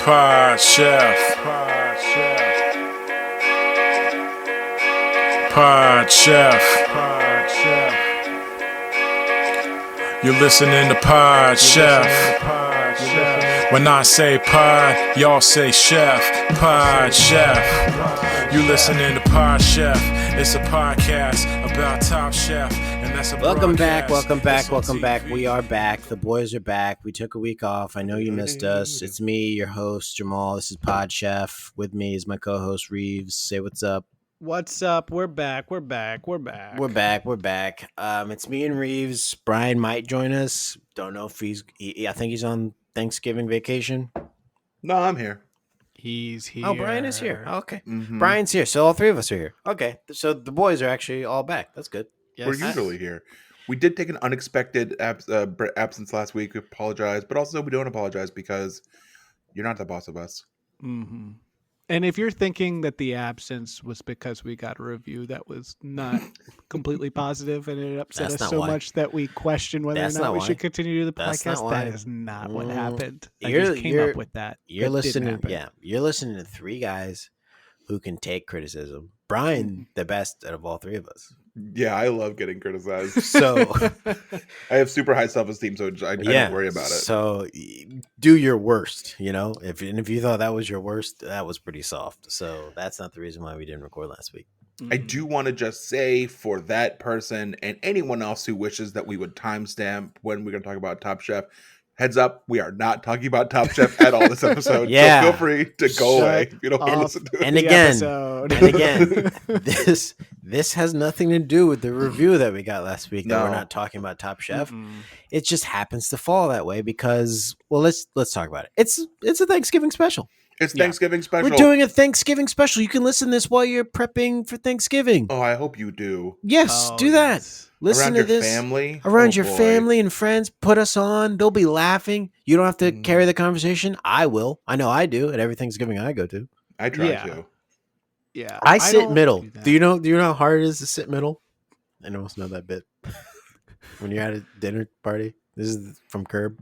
Pod Chef. Pod Chef. You're listening to Pod Chef. When I say pod, y'all say chef. Pod Chef. You listening to Pod Chef. It's a podcast about Top Chef, and that's a Welcome back. TV. We are back. The boys are back. We took a week off. I know you missed us. It's me, your host, Jamal. This is Pod Chef. With me is my co-host, Reeves. Say what's up. What's up? We're back. We're back. We're back. It's me and Reeves. Brian might join us. Don't know if I think he's on Thanksgiving vacation. No, I'm here. He's here. Oh, Brian is here. Okay. Mm-hmm. Brian's here. So all three of us are here. Okay. So the boys are actually all back. That's good. Yes. We're usually here. We did take an unexpected absence last week. We apologize, but also we don't apologize because you're not the boss of us. Mm-hmm. And if you're thinking that the absence was because we got a review that was not completely positive and it upset That's us not so why. much that we question whether That's or not not we why. should continue to the That's not podcast, why. that is not what happened. I You're- just came you're- up with that. You're That didn't listening. happen. Yeah, you're listening to three guys who can take criticism. Brian, the best out of all three of us. Yeah, I love getting criticized. So I have super high self-esteem, so I don't worry about it. So do your worst. If you thought that was your worst, that was pretty soft. So that's not the reason why we didn't record last week. I do want to just say for that person and anyone else who wishes that we would timestamp when we're going to talk about Top Chef, heads up, we are not talking about Top Chef at all this episode. Yeah. So feel free to go Shut away if you don't want to off. listen to it. And The again, episode. this has nothing to do with the review that we got last week. That No. we're not talking about Top Chef. Mm-mm. It just happens to fall that way because, well, let's talk about it. It's a Thanksgiving special. It's Yeah. Thanksgiving special. We're doing a Thanksgiving special. You can listen to this while you're prepping for Thanksgiving. Oh, I hope you do. Yes, Oh, do that. yes. Listen Around to your this family. around Oh, your boy. family and friends. Put us on. They'll be laughing. You don't have to Mm. carry the conversation. I will. I know I do at every Thanksgiving I go to. I try Yeah. to. Yeah. I sit don't middle. do that. Do you know how hard it is to sit middle? I almost know that bit. When you're at a dinner party. This is from Curb.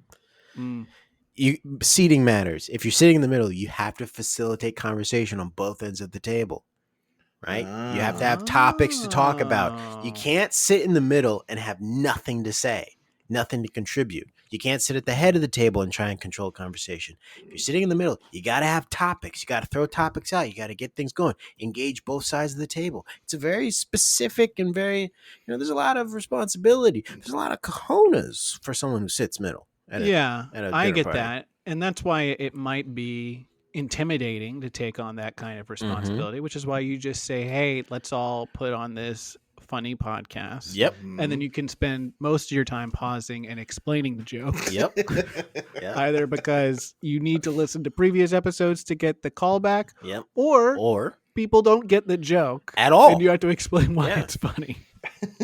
Mm. Seating matters. If you're sitting in the middle, you have to facilitate conversation on both ends of the table. Right? You have to have topics to talk about. You Oh. can't sit in the middle and have nothing to say, nothing to contribute. You can't sit at the head of the table and try and control conversation. If you're sitting in the middle, you got to have topics. You got to throw topics out. You got to get things going. Engage both sides of the table. It's a very specific and very, there's a lot of responsibility. There's a lot of cojones for someone who sits middle. Yeah, at a I dinner get party. that. And that's why it might be intimidating to take on that kind of responsibility, which is why you just say, hey, let's all put on this funny podcast. Yep. And then you can spend most of your time pausing and explaining the joke. Yep. Yep. Either because you need to listen to previous episodes to get the callback, Yep. or Or people don't get the joke at all. and you have to explain why Yeah. it's funny.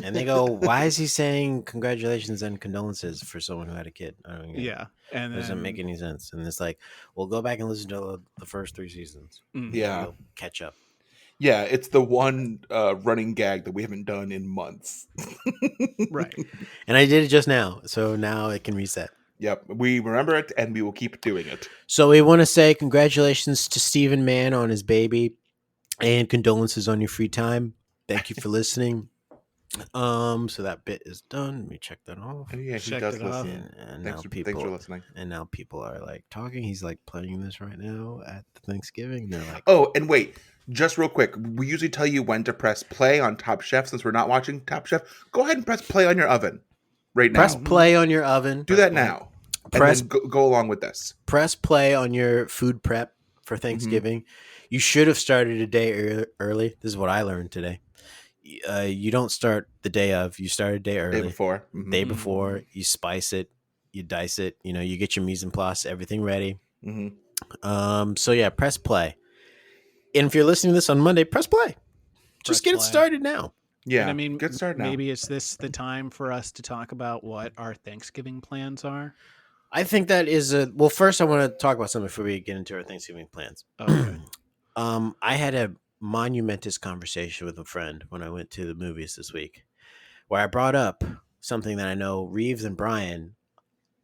And they go, why is he saying congratulations and condolences for someone who had a kid? I don't get it. Yeah. And It doesn't then, make any sense. And it's like, well, go back and listen to the first 3 seasons. Mm. Yeah. You'll catch up. Yeah, it's the one running gag that we haven't done in months. Right. And I did it just now. So now it can reset. Yep, we remember it and we will keep doing it. So we want to say congratulations to Stephen Mann on his baby and condolences on your free time. Thank you for listening. So that bit is done. Let me check that off. And yeah, he Checked does it off. listen. And Thanks now for listening. people are like talking. He's like playing this right now at Thanksgiving. And they're like, Oh, and wait, just real quick. We usually tell you when to press play on Top Chef since we're not watching Top Chef. Go ahead and press play on your oven right now. press play on your oven. Do that now. Press- And then go along with this. Press play on your food prep for Thanksgiving. You should have started a day early. This is what I learned today. You don't start the day of. You start a day early. Day before. Mhm. Day before. You spice it. You dice it. You get your mise en place, everything ready. Mhm. So yeah, press play. And if you're listening to this on Monday, press play. Just Press get it play. started now. Yeah, And I mean, get started now. maybe is this the time for us to talk about what our Thanksgiving plans are? I think that is well. First, I want to talk about something before we get into our Thanksgiving plans. Okay. I had a monumentous conversation with a friend when I went to the movies this week, where I brought up something that I know Reeves and Brian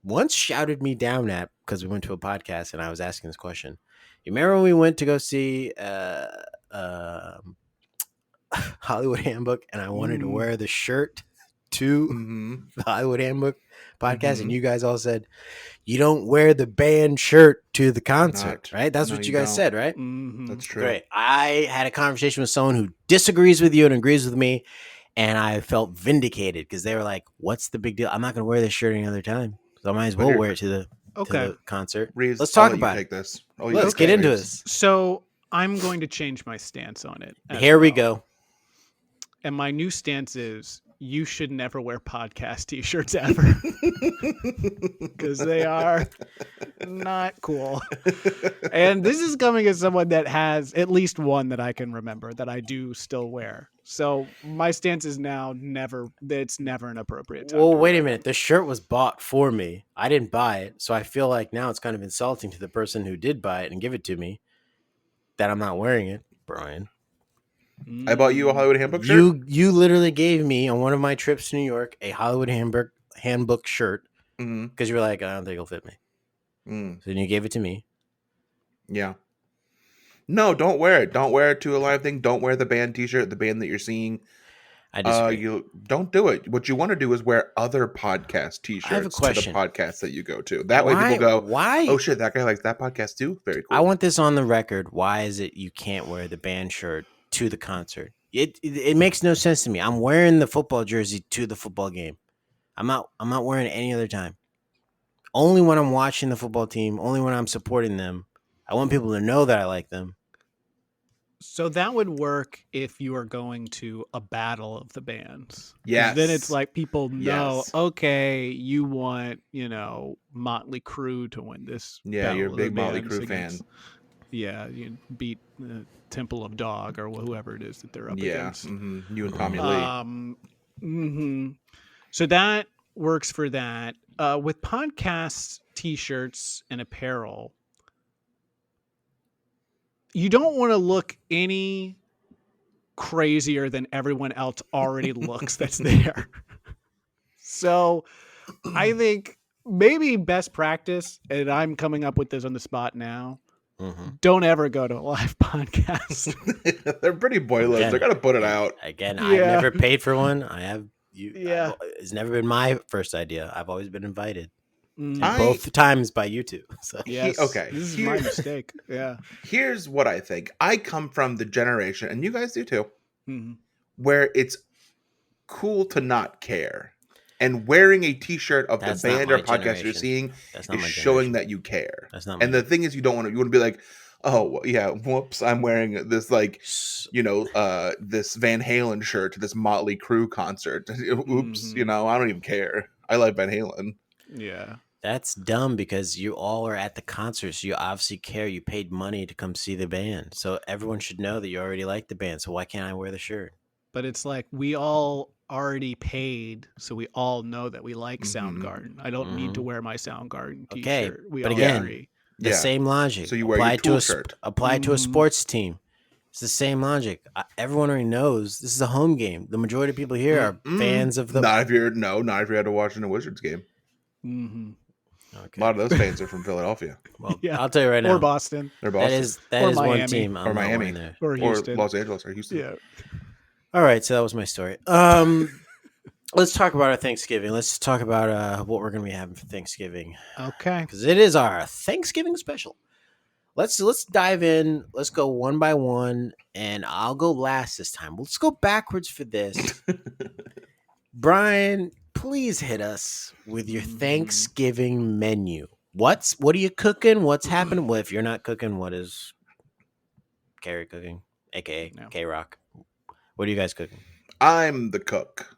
once shouted me down at because we went to a podcast and I was asking this question. You remember when we went to go see Hollywood Handbook and I wanted to wear the shirt to Mm-hmm. the Hollywood Handbook podcast, Mhm. and you guys all said you don't wear the band shirt to the concert, Not- right? That's no, what you you guys don't. said, right? Mhm. That's true. Great. I had a conversation with someone who disagrees with you and agrees with me, and I felt vindicated because they were like, "What's the big deal? I'm not going to wear this shirt any other time, so I might as But well here- wear it to the Okay. concert." Reese, Let's I'll talk let you about take it. this. I'll let you Let's take get this, into Reese. this. So I'm going to change my stance on it. as Here we well. go. And my new stance is you should never wear podcast t-shirts ever because they are not cool. And this is coming as someone that has at least one that I can remember that I do still wear. So my stance is now it's never an appropriate time. Well, to wait wear a minute. The shirt was bought for me. I didn't buy it, so I feel like now it's kind of insulting to the person who did buy it and give it to me that I'm not wearing it, Brian. them. I bought you a Hollywood Handbook shirt. You literally gave me on one of my trips to New York a Hollywood handbook shirt Mm-hmm. because you were like, I don't think it'll fit me. Mm. So then you gave it to me. Yeah. No, don't wear it. Don't wear it to a live thing. Don't wear the band T-shirt, the band that you're seeing. I disagree. You don't do it. What you want to do is wear other podcast T-shirts I have a to the question. podcast that you go to. That way, people go, Why? "Oh shit, that guy likes that podcast too." Very cool. I want this on the record. Why is it you can't wear the band shirt to the concert? It makes no sense to me. I'm wearing the football jersey to the football game. I'm not wearing it any other time. Only when I'm watching the football team. Only when I'm supporting them. I want people to know that I like them. So that would work if you are going to a battle of the bands. 'Cause Yes. Then it's like people know, Yes. okay, you want, Motley Crue to win this. Yeah, you're a battle of the big Motley bands Crue fan. against- Yeah, you beat Temple of Dog or whoever it is that they're up Yeah. against. Mm-hmm. You and Tommy Lee. Mhm. So that works for that. With podcasts, t-shirts, and apparel, you don't want to look any crazier than everyone else already looks that's there. So I think maybe best practice, and I'm coming up with this on the spot now, don't ever go to a live podcast. They're pretty boilers. Again, They're gonna put it out. Again, Yeah. I've never paid for one. I have you. Yeah. It's never been my first idea. I've always been invited. Mm. And both times by you two. So Yes. okay, This is here- my mistake. Yeah. Here's what I think. I come from the generation, and you guys do too, Mhm. where it's cool to not care. And wearing a T-shirt of That's the not band or my podcast you're generation. seeing that's not is my showing generation. that you care. That's not my And the thing is, you want to be like, oh yeah, whoops, I'm wearing this this Van Halen shirt to this Motley Crue concert. Oops, Mhm. I don't even care. I like Van Halen. Yeah. That's dumb because you all are at the concert, so you obviously care. You paid money to come see the band, so everyone should know that you already like the band. So why can't I wear the shirt? But it's like we all already paid, so we all know that we like Mhm. Soundgarden. I don't need to wear my Soundgarden t-shirt. Okay, We but all again, agree. The Yeah. same logic. So you wear apply your it to Tool a shirt. apply it to a Mhm. sports team. It's the same logic. Everyone already knows this is a home game. The majority of people here are Mm-mm. fans of the. Not if you had to watch in a Wizards game. Mm-hmm. Okay. A lot of those fans are from Philadelphia Well, Yeah. I'll tell you right now. Or Boston. or that Boston is Or one Miami. team. I'm or not Miami wearing there. Or or Houston. Los Angeles or Houston. Yeah. All right, so that was my story. Let's talk about our Thanksgiving. Let's talk about what we're going to be having for Thanksgiving Okay. because it is our Thanksgiving special. Let's dive in. Let's go one by one, and I'll go last this time. Let's go backwards for this. Brian, please hit us with your Thanksgiving menu. What are you cooking? What's happening? Well, if you're not cooking, what is Carrie cooking? AKA No. K-Rock. What are you guys cooking? I'm the cook.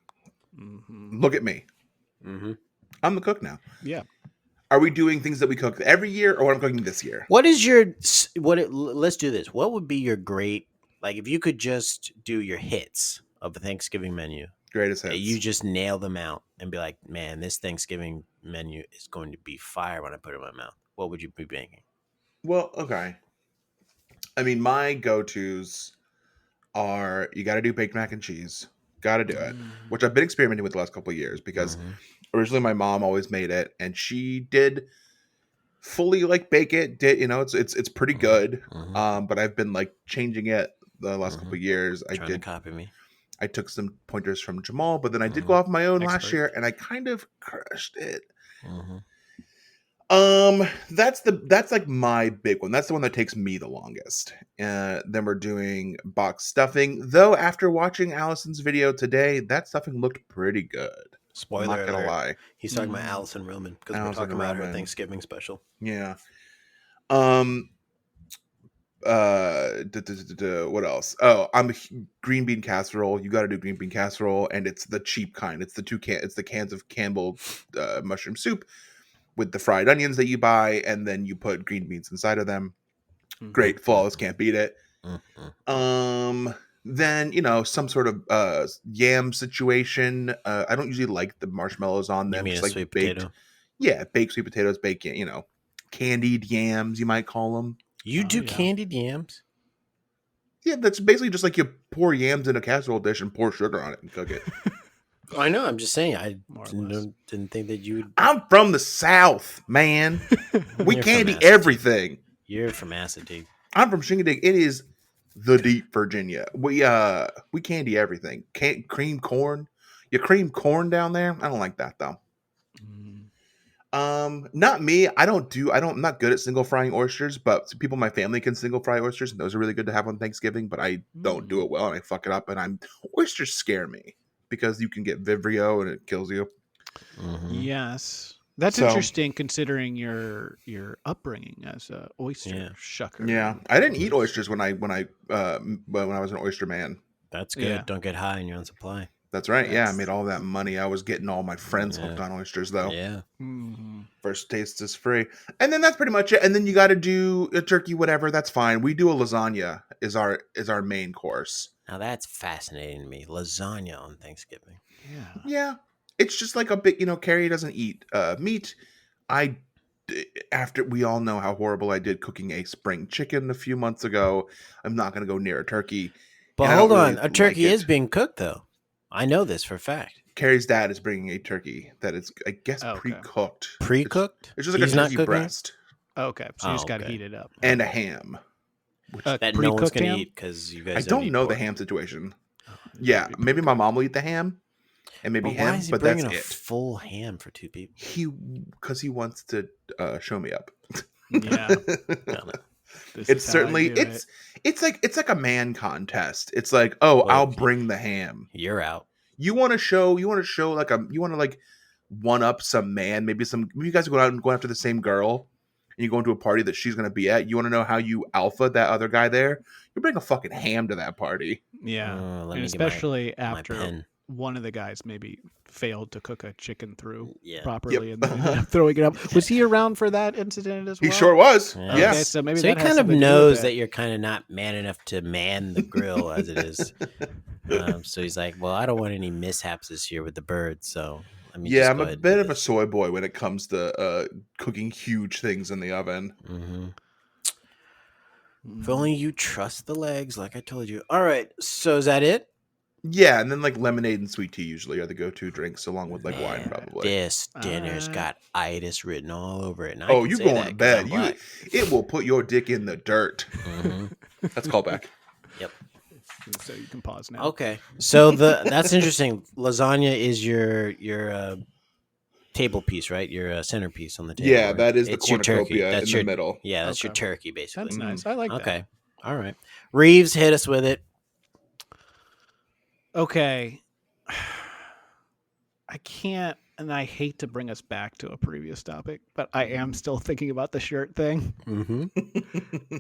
Mm-hmm. Look at me. Mm-hmm. I'm the cook now. Yeah. Are we doing things that we cook every year, or what I'm cooking this year? What is your let's do this. What would be your great, like, if you could just do your hits of the Thanksgiving menu? Greatest hits. You just nail them out and be like, man, this Thanksgiving menu is going to be fire when I put it in my mouth. What would you be making? Well, okay. I mean, my go-tos are you got to do baked mac and cheese. Gotta do it. Which I've been experimenting with the last couple of years because originally my mom always made it, and she did fully like bake it. Did it's pretty good. But I've been like changing it the last couple of years. Trying to copy me. I took some pointers from Jamal, but then I did go off my own last Expert. year, and I kind of crushed it. Mm-hmm. That's like my big one. That's the one that takes me the longest. Then we're doing box stuffing. Though after watching Allison's video today, that stuffing looked pretty good. Spoiler I'm not gonna alert. lie. He's talking about Alison Roman because we're Alison talking about her Roman. Thanksgiving special. Yeah. What else? Oh, green bean casserole. You got to do green bean casserole, and it's the cheap kind. It's the cans of Campbell mushroom soup with the fried onions that you buy, and then you put green beans inside of them. Great, flawless, can't beat it. Then some sort of yam situation. I don't usually like the marshmallows on them. You mean Just a like sweet baked, potato? yeah, baked sweet potatoes, bacon. Candied yams, you might call them. You do yeah. candied yams? Yeah, that's basically just like you pour yams in a casserole dish and pour sugar on it and cook it. I know. I'm just saying. I More or less. didn't think that you. I'm from the South, man. We You're candy from Massachusetts. everything. You're from Massachusetts. I'm from Shingadig. It is the deep Virginia. We candy everything. Cream corn. You cream corn down there? I don't like that though. Not me. I'm not good at single frying oysters, but people in my family can single fry oysters, and those are really good to have on Thanksgiving, but I don't do it well, and I fuck it up, and oysters scare me because you can get Vibrio and it kills you. Yes. That's So- interesting considering your upbringing as a oyster shucker. Yeah. I didn't eat oysters when I was an oyster man. That's good. Yeah. Don't get high in your own supply. That's right. Yeah, I made all that money. I was getting all my friends hooked on oysters though. Yeah. First taste is free. And then that's pretty much it. And then you got to do a turkey, whatever. That's fine. We do a lasagna is our main course. Now that's fascinating to me. Lasagna on Thanksgiving. Yeah. Yeah. It's just like a bit, Carrie doesn't eat meat. After we all know how horrible I did cooking a spring chicken a few months ago, I'm not going to go near a turkey. But And I hold don't on. really A turkey like it. is being cooked, though. I know this for a fact. Carrie's dad is bringing a turkey that is, I guess, Okay. pre-cooked. Pre-cooked? It's just like He's a not turkey cooking? breast Okay. So you just got to okay. heat it up. and a ham. That no one's pre-cooked going to ham? eat because you I guys don't eat know the pork. ham situation. Yeah, maybe my mom will eat the ham, and maybe But him, why is he but that's bringing a it. full ham for two people? Because he wants to show me up. Yeah. Got it. This It's is how I certainly do it's like a man contest. It's like, oh, Well, I'll bring the ham. You're out. You want to show like you want to like one up some man. Maybe you guys are going after the same girl, and you go into a party that she's going to be at. You want to know how you alpha that other guy there? You bring a fucking ham to that party. Yeah. Let And me get my- especially my after pen. one of the guys maybe failed to cook a chicken through Yeah. properly and then ended up throwing it up. Was he around for that incident as well? He sure was. Yeah. Okay, Yes. so maybe So he that has kind of something to do with knows it. that you're kind of not man enough to man the grill as it is. So he's like, well, I don't want any mishaps this year with the birds. So let me Yeah, just I'm go a ahead and bit do of a this. soy boy when it comes to cooking huge things in the oven. Mhm. If only you trust the legs, like I told you. All right. So is that it? Yeah, and then like lemonade and sweet tea usually are the go-to drinks, along with like wine, Man, probably. This dinner's Uh, got itis written all over it. And I Oh, can you say going that to 'cause bed? I'm black. It will put your dick in the dirt. Mhm. That's callback. Yep. So you can pause now. Okay. So that's interesting. Lasagna is your table piece, right? Your centerpiece on the table. Yeah, right? that is the It's your turkey. cornucopia That's in your the middle. Yeah, that's your Okay. turkey, basically. That's nice. I like that. Okay. All right. Reeves, hit us with it. Okay. I can't, and I hate to bring us back to a previous topic, but I am still thinking about the shirt thing. Mm-hmm.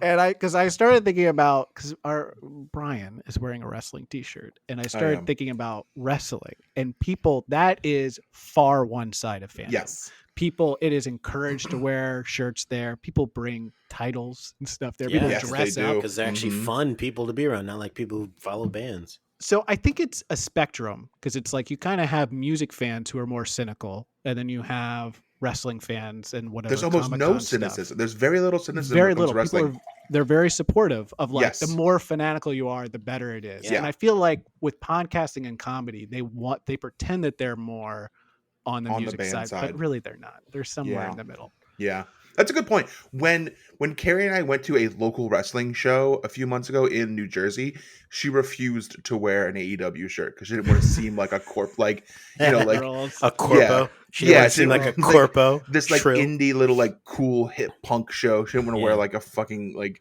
And because I started thinking about, because our Brian is wearing a wrestling t-shirt, and I started am. thinking about wrestling and people, that is far one side of fandom. Yes. People, it is encouraged to wear shirts there. People bring titles and stuff there. People Yeah, Yes, dress they up. do. because they're actually Mhm. fun people to be around, not like people who follow bands. So I think it's a spectrum because it's like you kind of have music fans who are more cynical, and then you have wrestling fans and whatever. There's almost no Comic-Con stuff. cynicism. There's very little cynicism Very when it comes little. to People wrestling. they're very supportive of like Yes. the more fanatical you are, the better it is. Yeah. And I feel like with podcasting and comedy, they pretend that they're more on the On the music band side, but side. really they're not. They're somewhere Yeah. in the middle. Yeah. That's a good point. When Carrie and I went to a local wrestling show a few months ago in New Jersey, she refused to wear an AEW shirt because she didn't want to seem like a corp, like, you know, like Girls. A corpo. Yeah. She didn't Yeah, want to she seem didn't like a want, like, corpo. this like shrill. indie little like cool hip punk show. She didn't want to wear Yeah. like a fucking like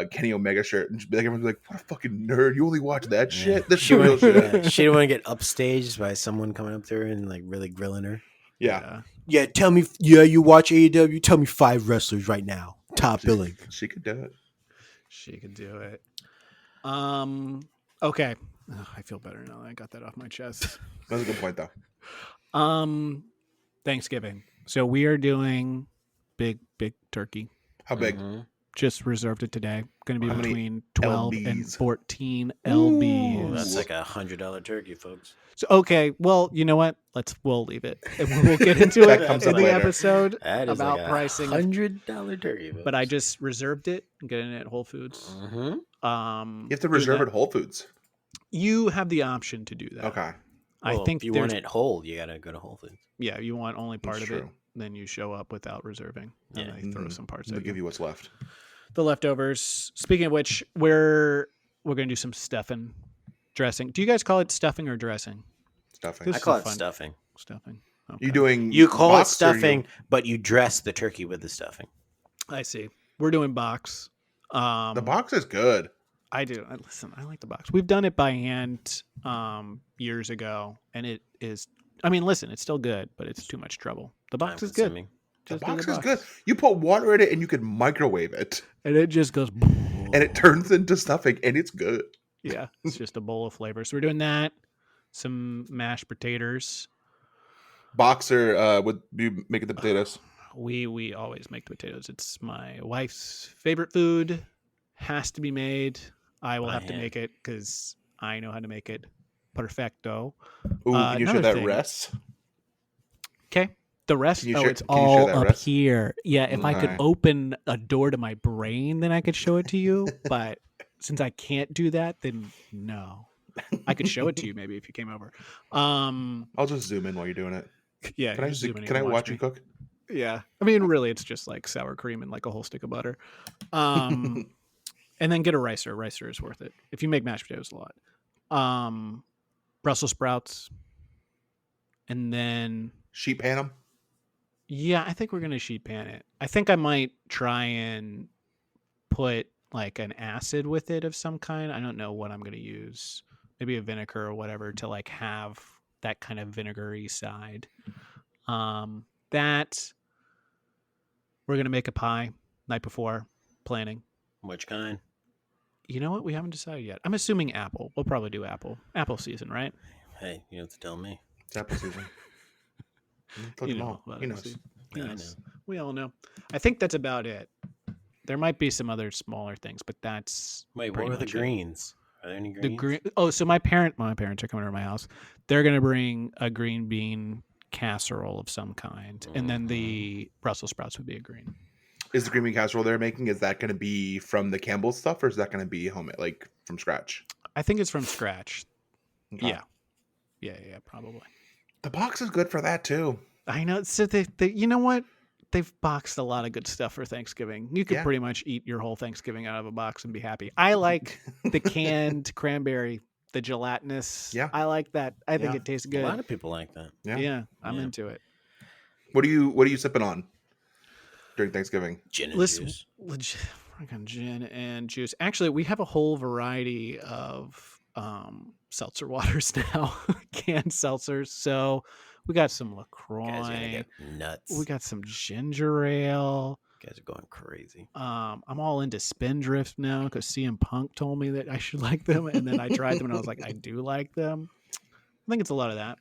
Kenny Omega shirt, and she'd be like, everyone's like, "What a fucking nerd! You only watch that shit? This is She, the real went, shit." yeah, she didn't want to get upstaged by someone coming up to her and like really grilling her. Yeah, Yeah, tell me. Yeah, you watch AEW. Tell me 5 wrestlers right now. Top billing. she could do it. She could do it. Okay. Ugh, I feel better now that I got that off my chest. That's a good point, though. Thanksgiving. So we are doing big turkey. How big? Mhm. Just reserved it today. Going to be How many between 12 and LBs? 14 Ooh, LBs. that's like $100 turkey, folks. So, okay, well, you know what? We'll leave it, and we'll get into That it comes in up the later. episode That is about like pricing. $100 turkey, folks. But I just reserved it and getting it at Whole Foods. Mhm. You have to do reserve that. at Whole Foods. You have the option to do that. Okay, I Well, think if you there's want it whole, you gotta go to Whole Foods. yeah, you want only part That's of it, true. then you show up without reserving, and Yeah. they throw Mhm. some parts They'll at give you. you what's left. The leftovers. Speaking of which, we're gonna do some stuffing, dressing. Do you guys call it stuffing or dressing? Stuffing. This I is call a it fun- stuffing. Stuffing. You Okay. doing? You call it box or you- stuffing, but you dress the turkey with the stuffing. I see. We're doing box. The box is good. I do. Listen, I like the box. We've done it by hand years ago, and it is. I mean, listen, it's still good, but it's too much trouble. The box is good. Time-consuming. The Just do box is good. You put water in it and you can microwave it, and it just goes. and it turns into stuffing, and it's good. Yeah, it's just a bowl of flavor. So we're doing that. Some mashed potatoes. Boxer would be making the potatoes. We always make the potatoes. It's my wife's favorite food. Has to be made. I will By have to hand. make it because I know how to make it perfecto. Ooh, can you share another that thing- rest? Okay. The rest, Can you oh, share- it's can you share all that up rest? here. Yeah, if I could Okay. open a door to my brain, then I could show it to you. But since I can't do that, then no. I could show it to you maybe if you came over. I'll just zoom in while you're doing it. Yeah. Can I just zoom in can I and watch me. you cook? Yeah. I mean, really, it's just like sour cream and like a whole stick of butter. And then get a ricer. Ricer is worth it. If you make mashed potatoes a lot. Brussels sprouts. And then, Sheet pan them. yeah, I think we're going to sheet pan it. I think I might try and put like an acid with it of some kind. I don't know what I'm going to use. Maybe a vinegar or whatever to like have that kind of vinegary side. That we're going to make a pie night before planning. Which kind? You know what? We haven't decided yet. I'm assuming apple. We'll probably do apple. Apple season, right? Hey, you have to tell me. It's apple season. Look You him know all. about He apple knows. season. Yeah, I Yes. know. We all know. I think that's about it. There might be some other smaller things, but that's Wait, what pretty were the much it. greens? Are there any greens? The green. Oh, so my parents are coming to my house. They're gonna bring a green bean casserole of some kind, and then the Brussels sprouts would be a green. Is the green bean casserole they're making, is that going to be from the Campbell's stuff, or is that going to be homemade, like from scratch? I think it's from scratch. Okay. Yeah, probably. The box is good for that too. I know. So they you know what? They've boxed a lot of good stuff for Thanksgiving. You could Yeah. pretty much eat your whole Thanksgiving out of a box and be happy. I like the canned cranberry, the gelatinous. Yeah. I like that. I think Yeah. it tastes A good. lot of people like that. Yeah, I'm Yeah. into it. What are you sipping on during Thanksgiving? Gin and Listen, juice. freaking gin and juice. Actually, we have a whole variety of seltzer waters now, canned seltzers. So we got some You guys are gonna LaCroix. get nuts. We got some ginger ale. You guys are going crazy. I'm all into Spindrift now because CM Punk told me that I should like them, and then I tried them and I was like, I do like them. I think it's a lot of that.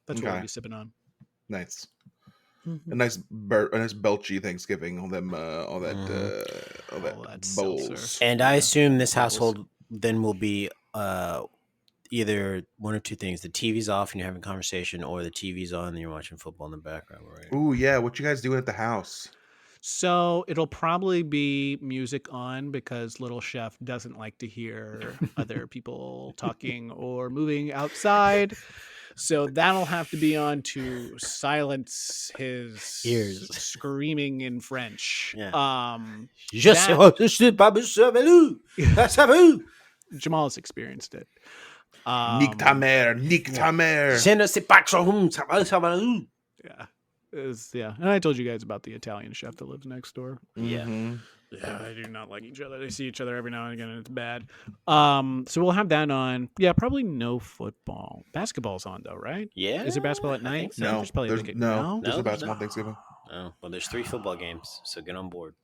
That's what Okay. we'll be sipping on. Nice. Mhm. A nice belchy Thanksgiving. All that All that bowls. seltzer. And I Yeah. assume this Bubbles. household then will be either one or two things. The TV's off and you're having a conversation, or the TV's on and you're watching football in the background, right? Ooh, yeah. What you guys doing at the house? So it'll probably be music on because Little Chef doesn't like to hear other people talking or moving outside. So that'll have to be on to silence his Ears. screaming in French. Yeah. Je sais That- je suis pas savez-vous. Jamal has experienced it. Nique ta mère, nique ta mère. Je ne sais pas savez-vous. Yeah. And I told you guys about the Italian chef that lives next door. Yeah. Mhm. Yeah, they do not like each other. They see each other every now and again, and it's bad. So we'll have that on. Yeah, probably no football. Basketball's on though, right? Yeah. Is there basketball at I think night? so. No, There's probably there's like no, there's No, a basketball no. Thanksgiving. Oh, well, there's 3 football games, so get on board.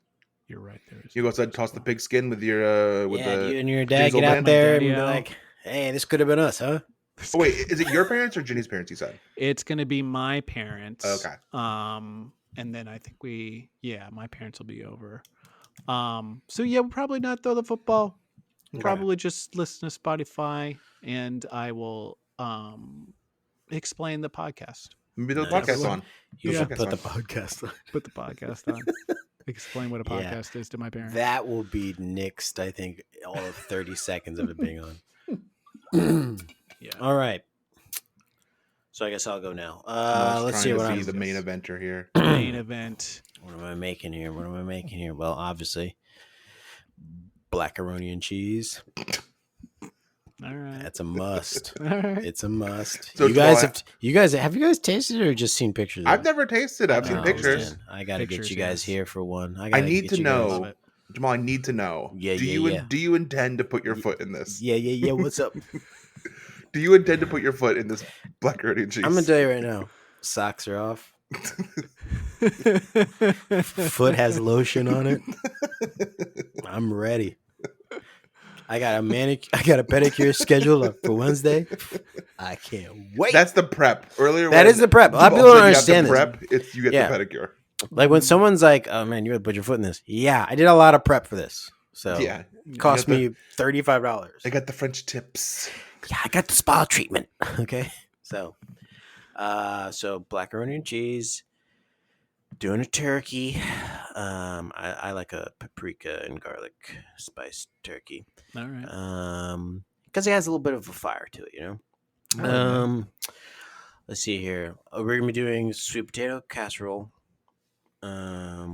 You're right. There is. You go outside, toss the pigskin with your with Yeah, the. you and your dad Diesel get out band? there and Daddy be out. like, "Hey, this could have been us, huh?" Oh wait, is it your parents or Ginny's parents? You said. It's gonna be my parents. Okay. And then I think my parents will be over. So yeah, we'll probably not throw the football. Okay. Probably just listen to Spotify, and I will explain the podcast. Maybe the Nice. podcast on. You Yeah. should Podcast put the on. podcast on. Put the podcast on. Explain what a Yeah. podcast is to my parents. That will be nixed, I think, all of 30 seconds of it being on. Yeah. All right. So I guess I'll go now. Jamal's Let's trying see to what be I'm. the main eventer here. Main event. What am I making here? Well, obviously, blackaroni and cheese. All right. That's a must. All right. It's a must. So you guys Jamal, have you guys tasted it or just seen pictures? Of I've it? never tasted. I've seen Oh, pictures. man. I gotta get Pictures, you guys yes. here for one. I gotta need get to you guys- Love know, it. Jamal. I need to know. Yeah, do yeah, you yeah. do you intend to put your foot in this? Yeah. What's up? Do you intend to put your foot in this blackaroni and cheese? I'm gonna tell you right now. Socks are off. Foot has lotion on it. I'm ready. I got a pedicure scheduled for Wednesday. I can't wait. That's the prep. Earlier, That when is the prep. A lot of Jamal people don't said you have understand the this. prep. It's you get Yeah. the pedicure. Like when someone's like, "Oh man, you gotta put your foot in this." Yeah, I did a lot of prep for this. So Yeah, it cost You got me $35. They got the French tips. Yeah, I got the spa treatment. Okay. So blackaroni and cheese, doing a turkey. I like a paprika and garlic spiced turkey. All right. Because it has a little bit of a fire to it, you know. Oh, Let's see here. We're gonna be doing sweet potato casserole,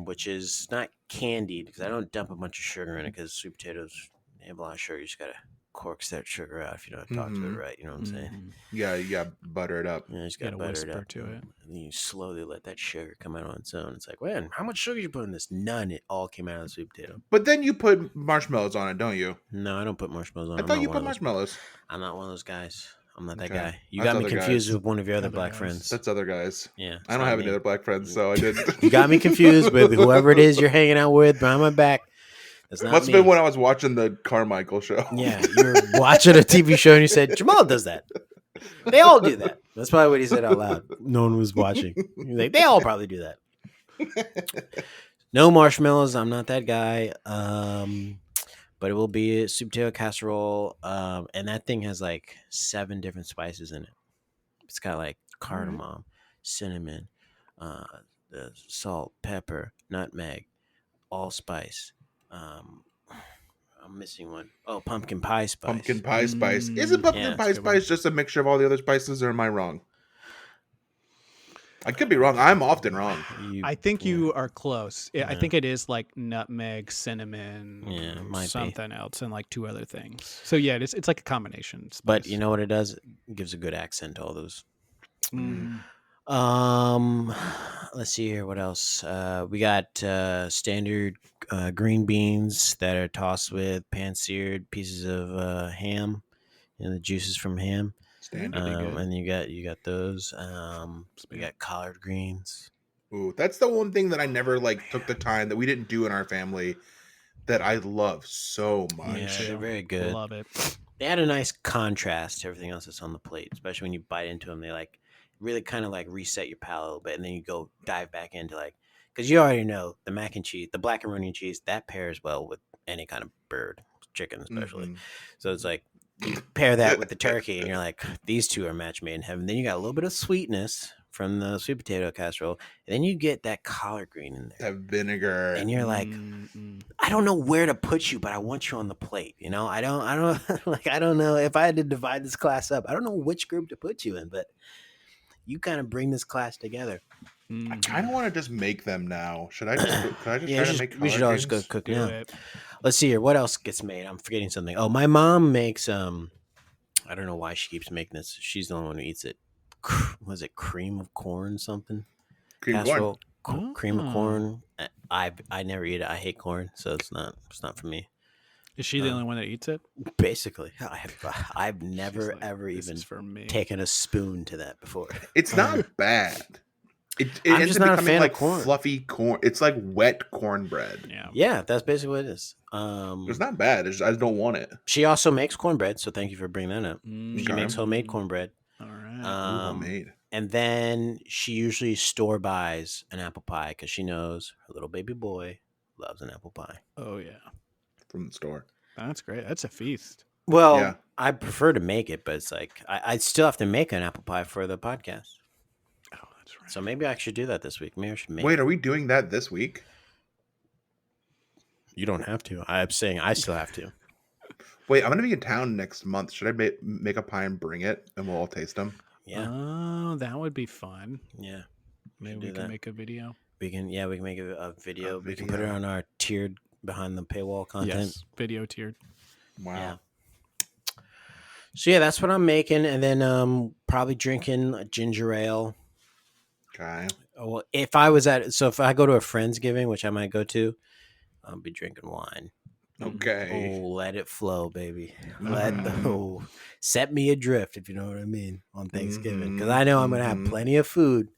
which is not candied because I don't dump a bunch of sugar in it because sweet potatoes they have a lot of sugar. You just gotta corks that sugar out if you know how to talk to Mhm. it right. You know what I'm saying? Mhm. Yeah, you got butter it up. Yeah, you just Gotta gotta butter it whisper up, to it. and then you slowly let that sugar come out on its own. It's like, man, how much sugar you put in this? None. It all came out of the sweet potato. But then you put marshmallows on it, don't you? No, I don't put marshmallows on. I I'm thought not you one put of those- marshmallows. I'm not one of those guys. I'm not that Okay. guy. You That's got me other confused guys. with one of your other Other black guys. friends. That's other guys. Yeah, I it's don't not have me. any other black friends, so I did. You got me confused with whoever it is you're hanging out with behind my back. That's not Must me. have been when I was watching the Carmichael show. Yeah, you're watching a TV show and you said Jamal does that. They all do that. That's probably what he said out loud. No one was watching. He's like, they all probably do that. No marshmallows. I'm not that guy. But it will be a sweet potato casserole. And that thing has like 7 different spices in it. It's got like cardamom, cinnamon, the salt, pepper, nutmeg, allspice. I'm missing one. Oh, pumpkin pie spice. Pumpkin pie spice. Mm, Isn't pumpkin yeah, pie that's a good one. spice just a mixture of all the other spices, or am I wrong? I could be wrong. I'm often wrong. I think yeah. you are close. I Yeah. think it is like nutmeg, cinnamon, Yeah, it might be. something else, and like 2 other things. So yeah, it's like a combination. But spice. you know what it does? It gives a good accent to all those. Mhm. Let's see here. What else? We got standard green beans that are tossed with pan-seared pieces of ham and the juices from ham. Standard. That'd be good. And you got those. We got collard greens. Ooh, that's the one thing that I never like took the time that we didn't do in our family that I love so much. Yeah, they're very good. Love it. They add a nice contrast to everything else that's on the plate, especially when you bite into them. They like really kind of like reset your palate a little bit, and then you go dive back into like because you already know the mac and cheese, the blackaroni and cheese, that pairs well with any kind of bird, chicken especially. Mhm. So it's like you pair that with the turkey, and you're like, these two are match made in heaven. Then you got a little bit of sweetness from the sweet potato casserole, and then you get that collard green in there, That vinegar. and you're like, I don't know where to put you, but I want you on the plate. You know, I don't like, I don't know if I had to divide this class up. I don't know which group to put you in, but you kind of bring this class together. I kind of want to just make them now. Should I just? Could I just Yeah, try to make? we should collard all just go greens? cook Do now. it. Let's see here. What else gets made? I'm forgetting something. Oh, my mom makes I don't know why she keeps making this. She's the only one who eats it. Was it cream of corn something? Cream corn. Casserole, cream of Oh. corn. I never eat it. I hate corn, so it's not for me. Is she the only one that eats it? Basically, I've never She's like, ever "This even is for me." taken a spoon to that before. It's not bad. It I'm ends just up not a becoming fan of like corn. fluffy corn. It's like wet cornbread. Yeah. Yeah, that's basically what it is. It's not bad. I just don't want it. She also makes cornbread, so thank you for bringing that up. She Okay. makes homemade cornbread. All right. Ooh, homemade. And then she usually store buys an apple pie because she knows her little baby boy loves an apple pie. Oh yeah, From the store. that's great. That's a feast. Well, Yeah. I prefer to make it, but it's like I still have to make an apple pie for the podcast. Oh, that's right. So maybe I should do that this week. Maybe I should make Wait, it. are we doing that this week? You don't have to. I'm saying I still have to. Wait, I'm gonna be in town next month. Should I make a pie and bring it, and we'll all taste them? Yeah. Oh, that would be fun. Yeah. Maybe Should we do can that. make a video. We can make a video. A We can put it video. on our tiered behind the paywall content. Yes, video tiered. Wow. Yeah. So yeah, that's what I'm making, and then probably drinking a ginger ale. Okay. Well, if I go to a Friendsgiving, which I might go to, I'll be drinking wine. Okay. Oh, let it flow, baby. Mhm. Set me adrift, if you know what I mean, on Thanksgiving, because Mhm. I know I'm gonna have Mhm. plenty of food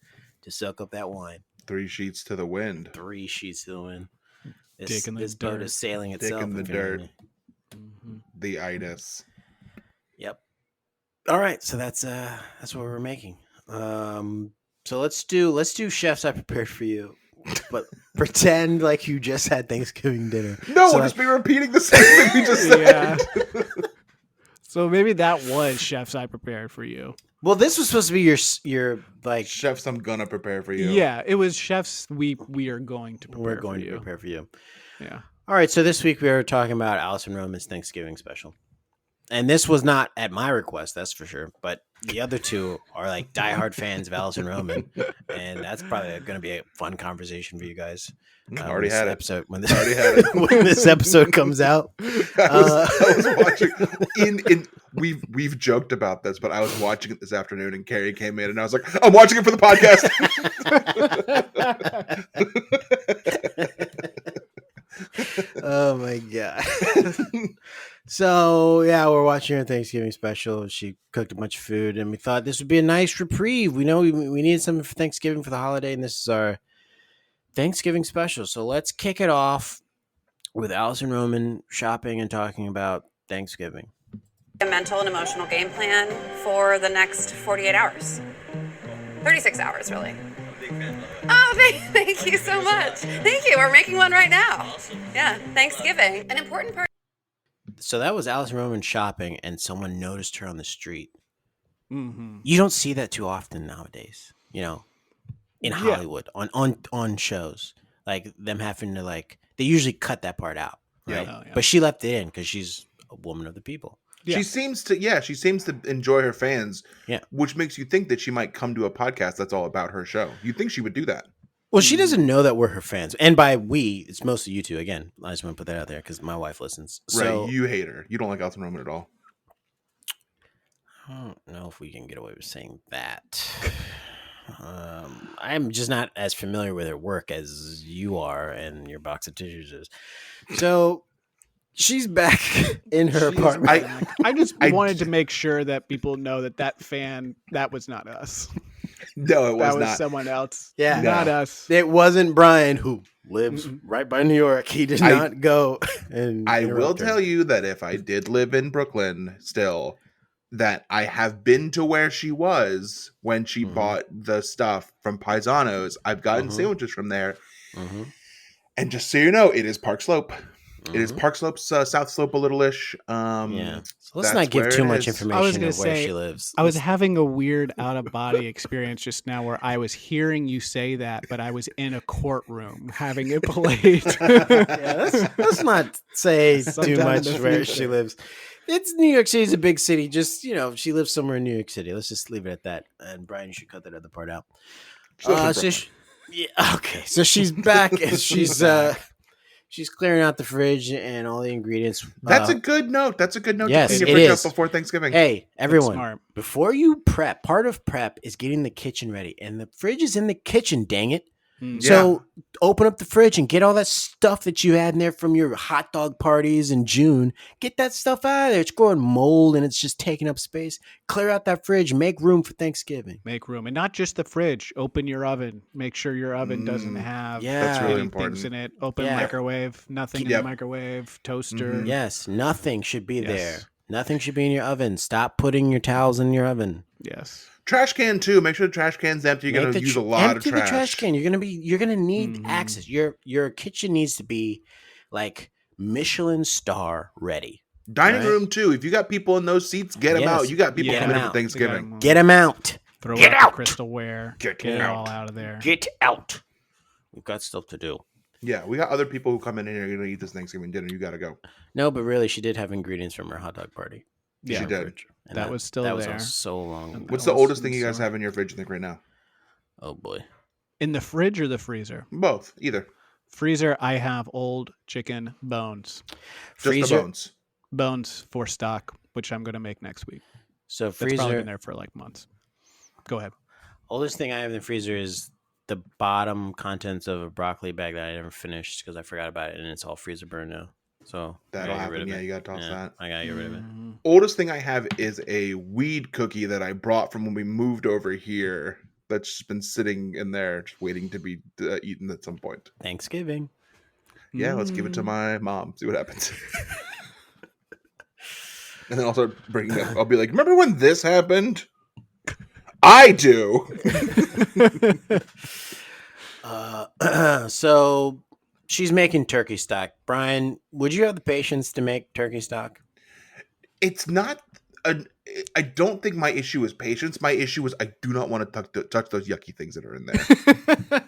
to soak up that wine. 3 sheets to the wind. 3 sheets to the wind. This, Dick in the this boat dirt. is sailing Dick itself. in the if you know what I dirt. mean. Mhm. The itis. Yep. All right, so that's what we're making. So let's do chefs I prepared for you, but pretend like you just had Thanksgiving dinner. No, So we'll just be repeating the same thing we just said. Yeah. So maybe that was chefs I prepared for you. well, this was supposed to be your like Chefs, I'm gonna prepare for you. Yeah, it was chefs we are going to prepare we're going for to you. prepare for you. Yeah. All right, so this week we are talking about Alison Roman's Thanksgiving special. And this was not at my request, that's for sure. But the other two are like diehard fans of Alison Roman, and that's probably going to be a fun conversation for you guys. Already had it. Episode, when Already had it. when this episode comes out. I was watching we've joked about this, but I was watching it this afternoon and Carrie came in and I was like, I'm watching it for the podcast. Oh my god. So yeah, we're watching her Thanksgiving special. She cooked a bunch of food, and we thought this would be a nice reprieve. We know we needed something for Thanksgiving for the holiday, and this is our Thanksgiving special. So let's kick it off with Alison Roman shopping and talking about Thanksgiving. A mental and emotional game plan for the next 48 hours. 36 hours, really. Oh, thank you so much. Thank you. We're making one right now. Yeah, Thanksgiving. An important part. So that was Alison Roman shopping, and someone noticed her on the street. Mm-hmm. You don't see that too often nowadays, you know, in Yeah. Hollywood on shows, like them having to they usually cut that part out, Yeah. right? Oh, yeah. But she left it in because she's a woman of the people. Yeah. She seems to enjoy her fans. Yeah. Which makes you think that she might come to a podcast that's all about her show. You'd think she would do that. Well, she doesn't know that we're her fans, and by we, it's mostly you two. Again, I just want to put that out there because my wife listens. So Right. You hate her. You don't like Alison Roman at all. I don't know if we can get away with saying that. I'm just not as familiar with her work as you are, and your box of tissues is. So she's back in her apartment. I just I- wanted to make sure that people know that fan, that was not us. No, it was That was not. someone else. Yeah. Not No. us. It wasn't Brian, who lives right by New York. He did I- not go. And I will tell you that if I did live in Brooklyn still, that I have been to where she was when she Mhm. bought the stuff from Paisanos. I've gotten Mhm. sandwiches from there. Mm-hmm. And just so you know, it is Park Slope. It is Park Slope's South Slope a little-ish. Yeah. So let's That's not give where too it much is. information I was gonna of where say, she lives. I was having a weird out of body experience just now where I was hearing you say that, but I was in a courtroom having it played. Yeah, let's not say too Sometime in much the where future. she lives. It's New York City's a big city. Just she lives somewhere in New York City. Let's just leave it at that. And Brian, you should cut that other part out. She lives in So Brooklyn. yeah, okay. So she's back and she's clearing out the fridge and all the ingredients. That's a good note. That's a good note yes, to clean it your fridge is. up before Thanksgiving. Hey, everyone! smart. Before you prep, part of prep is getting the kitchen ready, and the fridge is in the kitchen. Dang it! Mm. So open up the fridge and get all that stuff that you had in there from your hot dog parties in June. Get that stuff out of there. It's growing mold and it's just taking up space. Clear out that fridge. Make room for Thanksgiving. Make room, and not just the fridge. Open your oven. Make sure your oven doesn't have That's really any important. things in it. Open Yeah. microwave. Nothing in Yep. the microwave. Toaster. Mhm. Yes, nothing should be Yes. there. Nothing should be in your oven. Stop putting your towels in your oven. Yes. Trash can too. Make sure the trash can's empty. You're Make gonna the use tr- a lot of empty trash. the trash can. You're gonna need Mhm. access. Your kitchen needs to be like Michelin star ready. Dining Right. room too. If you got people in those seats, get them Yes. out. You got people Yeah. coming in Get for 'em Thanksgiving. Get them out. Throw Get out out. the crystalware. Get Get it all out. out of there. Get out. We've got stuff to do. Yeah, we got other people who come in and are gonna eat this Thanksgiving dinner. You gotta go. No, but really, she did have ingredients from her hot dog party. Yeah. She did. And That was still that was there. on so long. And ago. What's That the was oldest thing you guys insane. have in your fridge, Nick, right now? Oh boy. In the fridge or the freezer? Both, either. Freezer, I have old chicken bones. Just Freezer. the bones. Bones for stock, which I'm going to make next week. So That's probably freezer. been there for like months. Go ahead. Oldest thing I have in the freezer is the bottom contents of a broccoli bag that I never finished because I forgot about it, and it's all freezer burn now. So I That'll gotta get rid happen. of Yeah, it. you gotta toss Yeah, that. I gotta get rid of it. Mhm. Oldest thing I have is a weed cookie that I brought from when we moved over here. That's just been sitting in there, just waiting to be eaten at some point. Thanksgiving. Yeah, let's give it to Mm. my mom. See what happens. And then I'll start bringing it up. I'll be like, "Remember when this happened?" I do. So she's making turkey stock. Brian, would you have the patience to make turkey stock? It's not. I don't think my issue is patience. My issue is I do not want to touch those yucky things that are in there.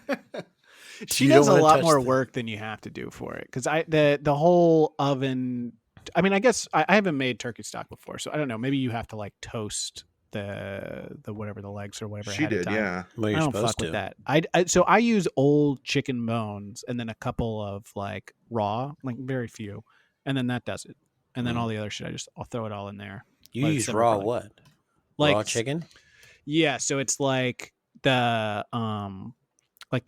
She You don't does a wanna lot touch more the- work than you have to do for it because the whole oven. I mean, I guess I haven't made turkey stock before, so I don't know. Maybe you have to like toast the whatever the legs or whatever. She ahead of did, time. yeah. Well, I you're don't supposed fuck to. with that. So I use old chicken bones and then a couple of like raw, like very few, and then that does it. And then all the other shit, I'll throw it all in there. You Let it use simmer raw for, like- what? Like Raw chicken? Yeah, so it's like the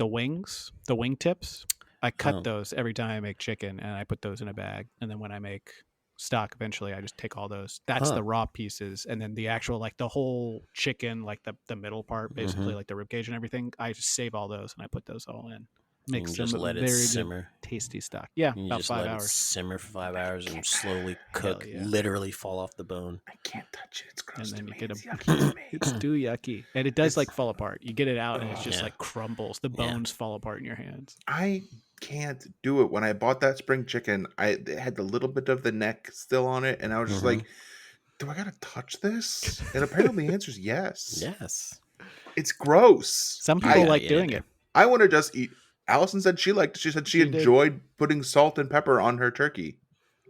wings, the wing tips. I cut Oh. those every time I make chicken, and I put those in a bag. And then when I make stock, eventually I just take all those. That's Huh. the raw pieces, and then the actual like the whole chicken, like the middle part, basically like the rib cage and everything. I just save all those and I put those all in. Makes You them just a let it very good, simmer. tasty stock. Yeah, You about just 5 let it hours. simmer for 5 hours and slowly cook, yeah. literally fall off the bone. I can't touch it. It's And gross to then you me. get It's a yucky to me. it's too yucky, and it does like fall apart. You get it out, and it's just Yeah. like crumbles. The Yeah. bones fall apart in your hands. I can't do it. When I bought that spring chicken, it had the little bit of the neck still on it, and I was just like, "Do I gotta touch this?" And apparently, the answer is yes. Yes. It's gross. Some people I- like yeah, doing yeah. it. I want to just eat. Allison said she liked it. She said she She did. enjoyed putting salt and pepper on her turkey.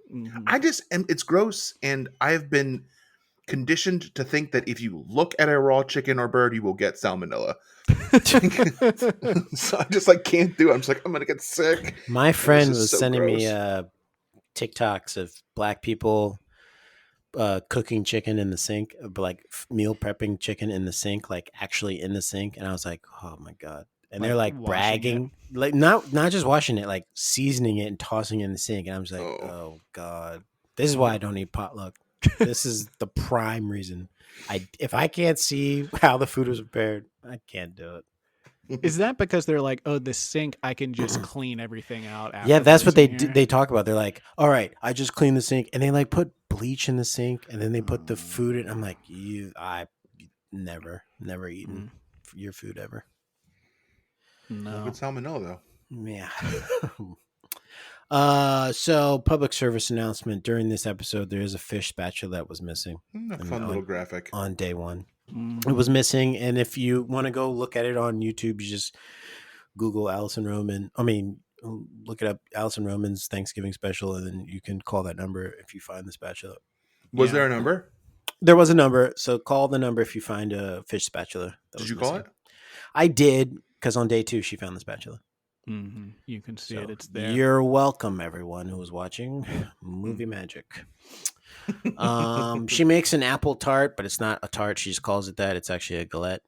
Mhm. I just am. It's gross, and I've been conditioned to think that if you look at a raw chicken or bird, you will get salmonella. So I just like can't do it. I'm just like I'm gonna get sick. My friend is was so sending me gross. TikToks of black people cooking chicken in the sink, like meal prepping chicken in the sink, like actually in the sink, and I was like, oh my god! And they're Like like washing bragging, like not just washing it, like seasoning it and tossing it in the sink, and I'm just like, Oh. oh god, this is why I don't eat potluck. This is the prime reason. If I can't see how the food was prepared, I can't do it. Is that because they're like, oh, the sink, I can just clean everything out? Yeah, that's what they afterwards in do, here? they talk about. They're like, all right, I just cleaned the sink, and they like put bleach in the sink, and then they put the food in. I'm like, I never eaten your food ever. No. Good salmonella though. Yeah. So public service announcement during this episode, there is a fish spatula that was missing A And fun little graphic. on day one. Mm. It was missing, and if you want to go look at it on YouTube, you just Google Alison Roman. I mean, look it up, Alison Roman's Thanksgiving special, and then you can call that number if you find the spatula. Was Yeah. there a number? There was a number, so call the number if you find a fish spatula. That Did was you call missing. it? I did, because on day 2 she found the spatula. Mhm. You can see So it. It's there. You're welcome, everyone who was watching Movie Magic. She makes an apple tart, but it's not a tart. She just calls it that. It's actually a galette.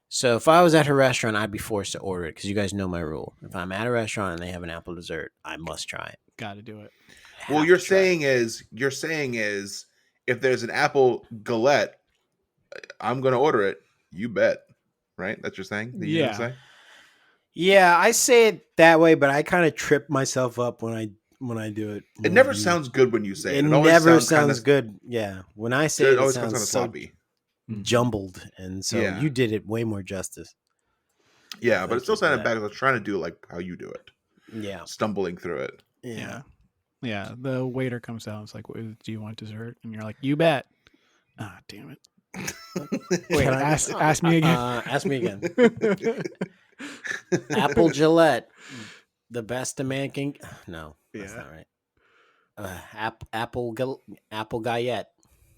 So if I was at her restaurant, I'd be forced to order it because you guys know my rule. If I'm at a restaurant and they have an apple dessert, I must try it. Got to do it. Well, Have you're to try it. saying is, if there's an apple galette, I'm gonna order it. You bet, right? That's your saying. That you're gonna Yeah. say? Yeah, I say it that way, but I kind of trip myself up when I do it. It never sounds good when you say it. It It always never sounds sounds kinda, good. Yeah, when I say It it, it always comes sounds kind of so sloppy. jumbled, and so Yeah. you did it way more justice. Yeah, but Thank it still you for sounded that. bad. I was trying to do it like how you do it, Yeah, stumbling through it. Yeah. Yeah. The waiter comes out. It's like, do you want dessert? And you're like, you bet. Ah, damn it. Wait, Can I- ask me again. Ask me again. Apple Gillette, the best a man can. No, that's Yeah. not right. Apple Guyette,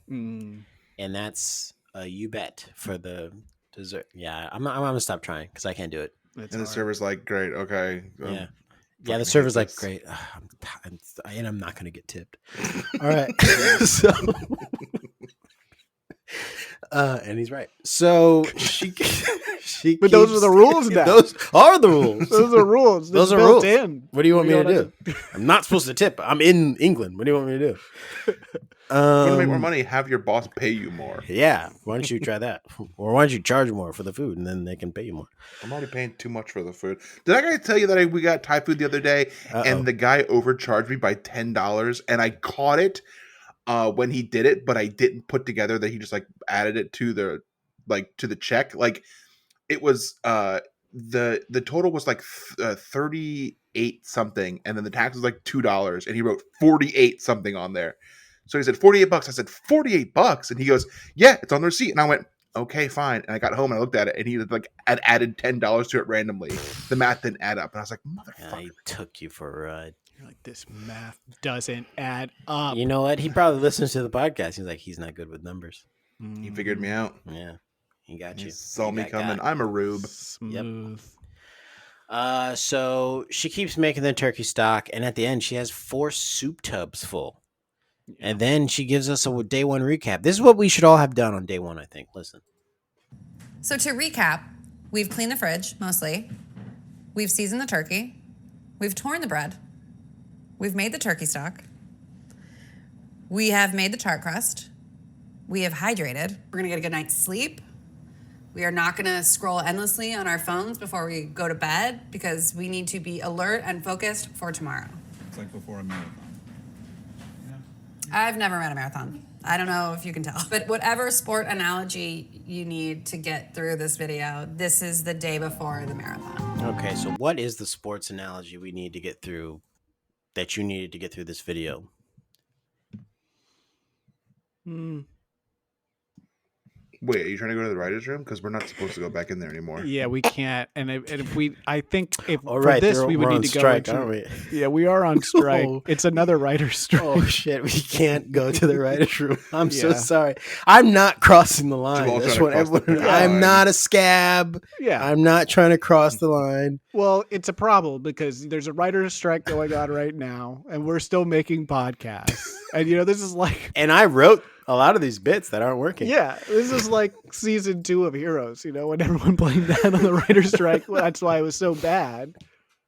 Mm. and that's you bet for the dessert. Yeah, I'm gonna stop trying because I can't do it. It's And the hard. server's like, great, okay. Yeah. Yeah, fucking the server's hate like, this. great. I'm not gonna get tipped. All right. So, and he's right. So she But those are keeps- the rules now. Those are the rules. Those are rules. Those It's are built rules. in. What do you want We me to don't do? I'm not supposed to tip. I'm in England. What do you want me to do? If you want to make more money, have your boss pay you more. Yeah. Why don't you try that? Or why don't you charge more for the food and then they can pay you more? I'm already paying too much for the food. Did I guys tell you that we got Thai food the other day and the guy overcharged me by $10 and I caught it when he did it, but I didn't put together that he just like added it to the check. Like it was the total was like 38 something, and then the tax was like $2, and he wrote 48 something on there. So he said $48. I said $48, and he goes, "Yeah, it's on the receipt." And I went, "Okay, fine." And I got home and I looked at it, and he had added $10 to it randomly. The math didn't add up, and I was like, "Motherfucker!" He took you for a ride. You're like, this math doesn't add up. You know what? He probably listens to the podcast. He's like, he's not good with numbers. He figured me out. Yeah. He got He you. saw He me got coming. got. I'm a rube. Smooth. So she keeps making the turkey stock, and at the end, she has 4 soup tubs full. And then she gives us a day 1 recap. This is what we should all have done on day 1, I think. Listen. So to recap, we've cleaned the fridge, mostly. We've seasoned the turkey. We've torn the bread. We've made the turkey stock. We have made the tart crust. We have hydrated. We're gonna get a good night's sleep. We are not gonna scroll endlessly on our phones before we go to bed because we need to be alert and focused for tomorrow. It's like before a marathon. I've never ran a marathon. I don't know if you can tell. But whatever sport analogy you need to get through this video, this is the day before the marathon. Okay, so what is the sports analogy we need to get through that you needed to get through this video? Wait, are you trying to go to the writer's room? Because we're not supposed to go back in there anymore. Yeah, we can't. And if we, I think if All for right, this we would we're need on to strike, go into. aren't we? Yeah, we are on strike. Oh. It's another writer's strike. Oh shit, we can't go to the writer's room. I'm so Yeah. sorry. I'm not crossing the line. Jamal's That's trying what to cross the everyone. picket I'm line. not a scab. Yeah. I'm not trying to cross the line. Well, it's a problem because there's a writer's strike going on right now, and we're still making podcasts. And this is like, And I wrote a lot of these bits that aren't working. yeah, this is like season 2 of Heroes. When everyone blamed that on the writer's strike, that's why it was so bad.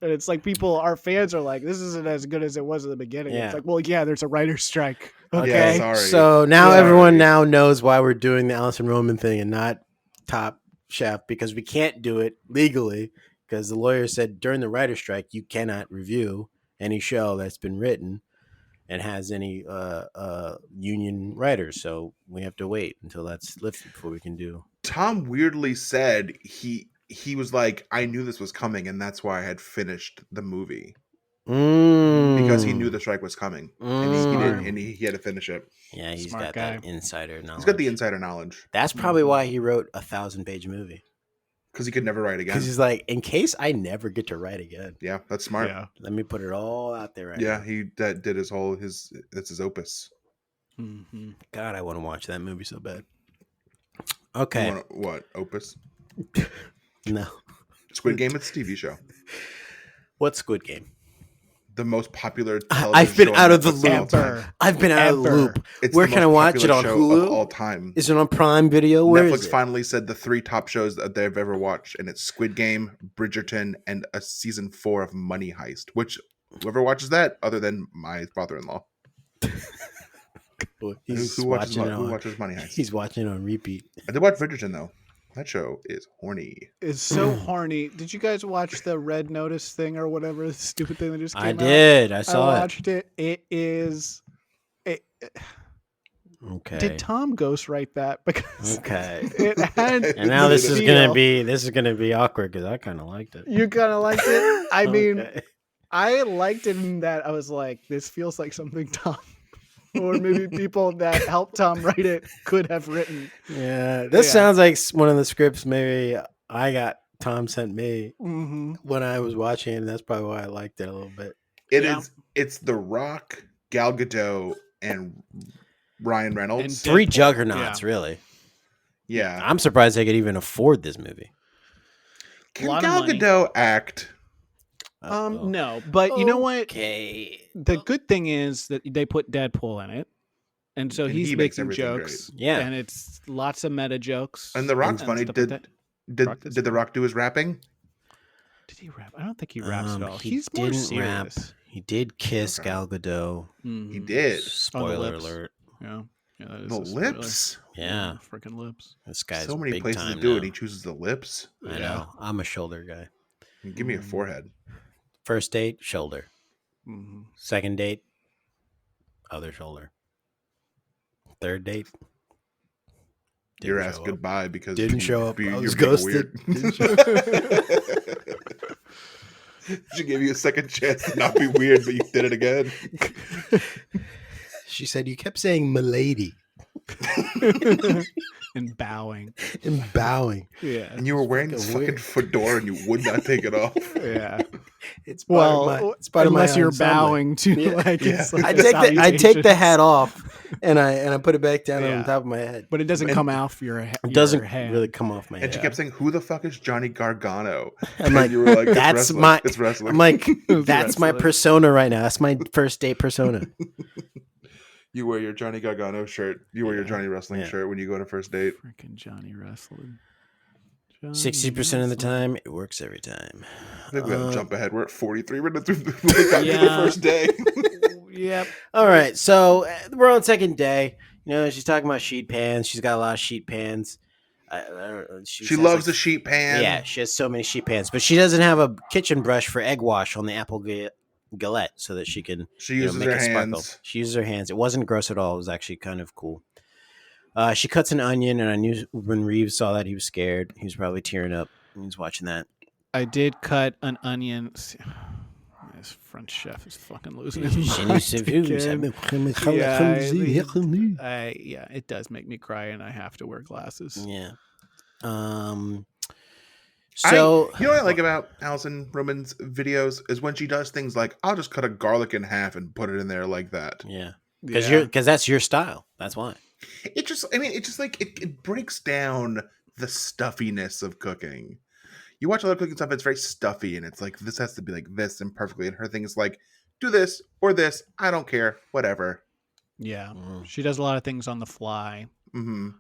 And it's like our fans are like, this isn't as good as it was at the beginning. Yeah. It's like, well, yeah, there's a writer's strike. Yeah, Okay. sorry. So now Yeah. everyone now knows why we're doing the Alison Roman thing and not Top Chef, because we can't do it legally because the lawyer said during the writer's strike you cannot review any show that's been written and has any union writers. So we have to wait until that's lifted before we can do. Tom weirdly said he was like, I knew this was coming, and that's why I had finished the movie because he knew the strike was coming, and he didn't, and he had to finish it. Yeah, he's Smart got guy. that insider knowledge. He's got the insider knowledge That's probably why he wrote a 1,000-page movie. because he could never write again. Because he's like, in case I never get to write again, Yeah, that's smart. Yeah. let me put it all out there right Yeah, now. he did that's his opus. Mm-hmm. God, I want to watch that movie so bad. You Okay. want what opus? No. Squid Game. It's a TV show. What's Squid Game? The most popular. I've been television show out on of the Netflix of all loop. time. I've been out of the Ever. loop. It's Where the can I most watch it? popular On show Hulu? of all time. Is it on Prime Video? Where Netflix is it? finally said the 3 top shows that they've ever watched, and it's Squid Game, Bridgerton, and a season 4 of Money Heist. Which whoever watches that, other than my father-in-law, He's who watches watching it who on. watches Money Heist? He's watching it on repeat. I did watch Bridgerton though. That show is horny. It's so horny. Did you guys watch the Red Notice thing or whatever the stupid thing that just came I out? did. I saw it. watched it. It is. Okay. Did Tom ghostwrite that? Because Okay. it had. And now this is feel. gonna be awkward because I kind of liked it. You kind of liked it. I mean, Okay. I liked it in that I was like, this feels like something Tom, or maybe people that helped Tom write it could have written. Yeah, this Yeah. sounds like one of the scripts maybe Tom sent me Mm-hmm. when I was watching it, and that's probably why I liked it a little bit. It's The Rock, Gal Gadot, and Ryan Reynolds. And Three Deadpool, juggernauts, yeah. really. Yeah. I'm surprised they could even afford this movie. Can lot of Gal money. Gadot act? No, but you know what? Okay. The good thing is that they put Deadpool in it, and so And he's he makes making everything jokes. great. Yeah. and it's lots of meta jokes. And The Rock's and funny. stuff like that. Rock Did does- The Rock do his rapping? Did he rap? I don't think he raps at all. He He's more didn't rap. serious. He did kiss Okay. Gal Gadot. Mhm. He did. Spoiler lips. alert. Yeah, that is The a spoiler. lips. Yeah. Freaking lips. This guy's So many big places time to do now. it. He chooses the lips. I Yeah. know. I'm a shoulder guy. Give me a forehead. First date, shoulder. Mhm. Second date, other shoulder. Third date, Your didn't ass show up. goodbye because Didn't you- show up. I you're was being ghosted. weird. She gave you a second chance to not be weird, but you did it again. She said, "You kept saying "milady" And bowing. and bowing. Yeah. And you were wearing this fucking fucking weird. fedora and you would not take it off. Yeah. It's part Well, of my, it's part of my unless you're ensemble. bowing to Yeah. like, Yeah. it's like I a take the salutation. hat off and I put it back down Yeah. on top of my head. but it doesn't And- come off your head. It doesn't really come off my And head. she kept saying, "Who the fuck is Johnny Gargano?" I'm And like, you were like, "It's that's wrestling. my. It's wrestling." I'm like, It's that's my wrestling. persona right now. That's my first date persona. You wear your Johnny Gargano shirt. You wear your Yeah. Johnny Wrestling Yeah. shirt when you go on a first date. Freaking Johnny wrestling. 60% of the time, it works every time. I think we got to Uh, jump ahead. We're at 43 minutes. We got to the Yeah. first day. Yep. All right, so we're on second day. You know, she's talking about sheet pans. She's got a lot of sheet pans. I don't know, She has, loves like, a sheet pan. Yeah, she has so many sheet pans, but she doesn't have a kitchen brush for egg wash on the apple galette so that she can She you know, uses make her it sparkle. hands. She uses her hands. It wasn't gross at all. It was actually kind of cool. She cuts an onion, and I knew when Reeves saw that, he was scared. He was probably tearing up. He was watching that. I did cut an onion. This French chef is fucking losing his Je ne mind. sais plus, again. Yeah. Yeah, it does make me cry, and I have to wear glasses. Yeah. So You know what I like about Alison Roman's videos is when she does things like, I'll just cut a garlic in half and put it in there like that. yeah, Yeah. because that's your style. That's why. It just, I mean, it just like, it breaks down the stuffiness of cooking. You watch other cooking stuff, it's very stuffy and it's like, this has to be like this and perfectly. And her thing is like, do this or this. I don't care. Whatever. Yeah, Mhm. she does a lot of things on the fly. Hmm.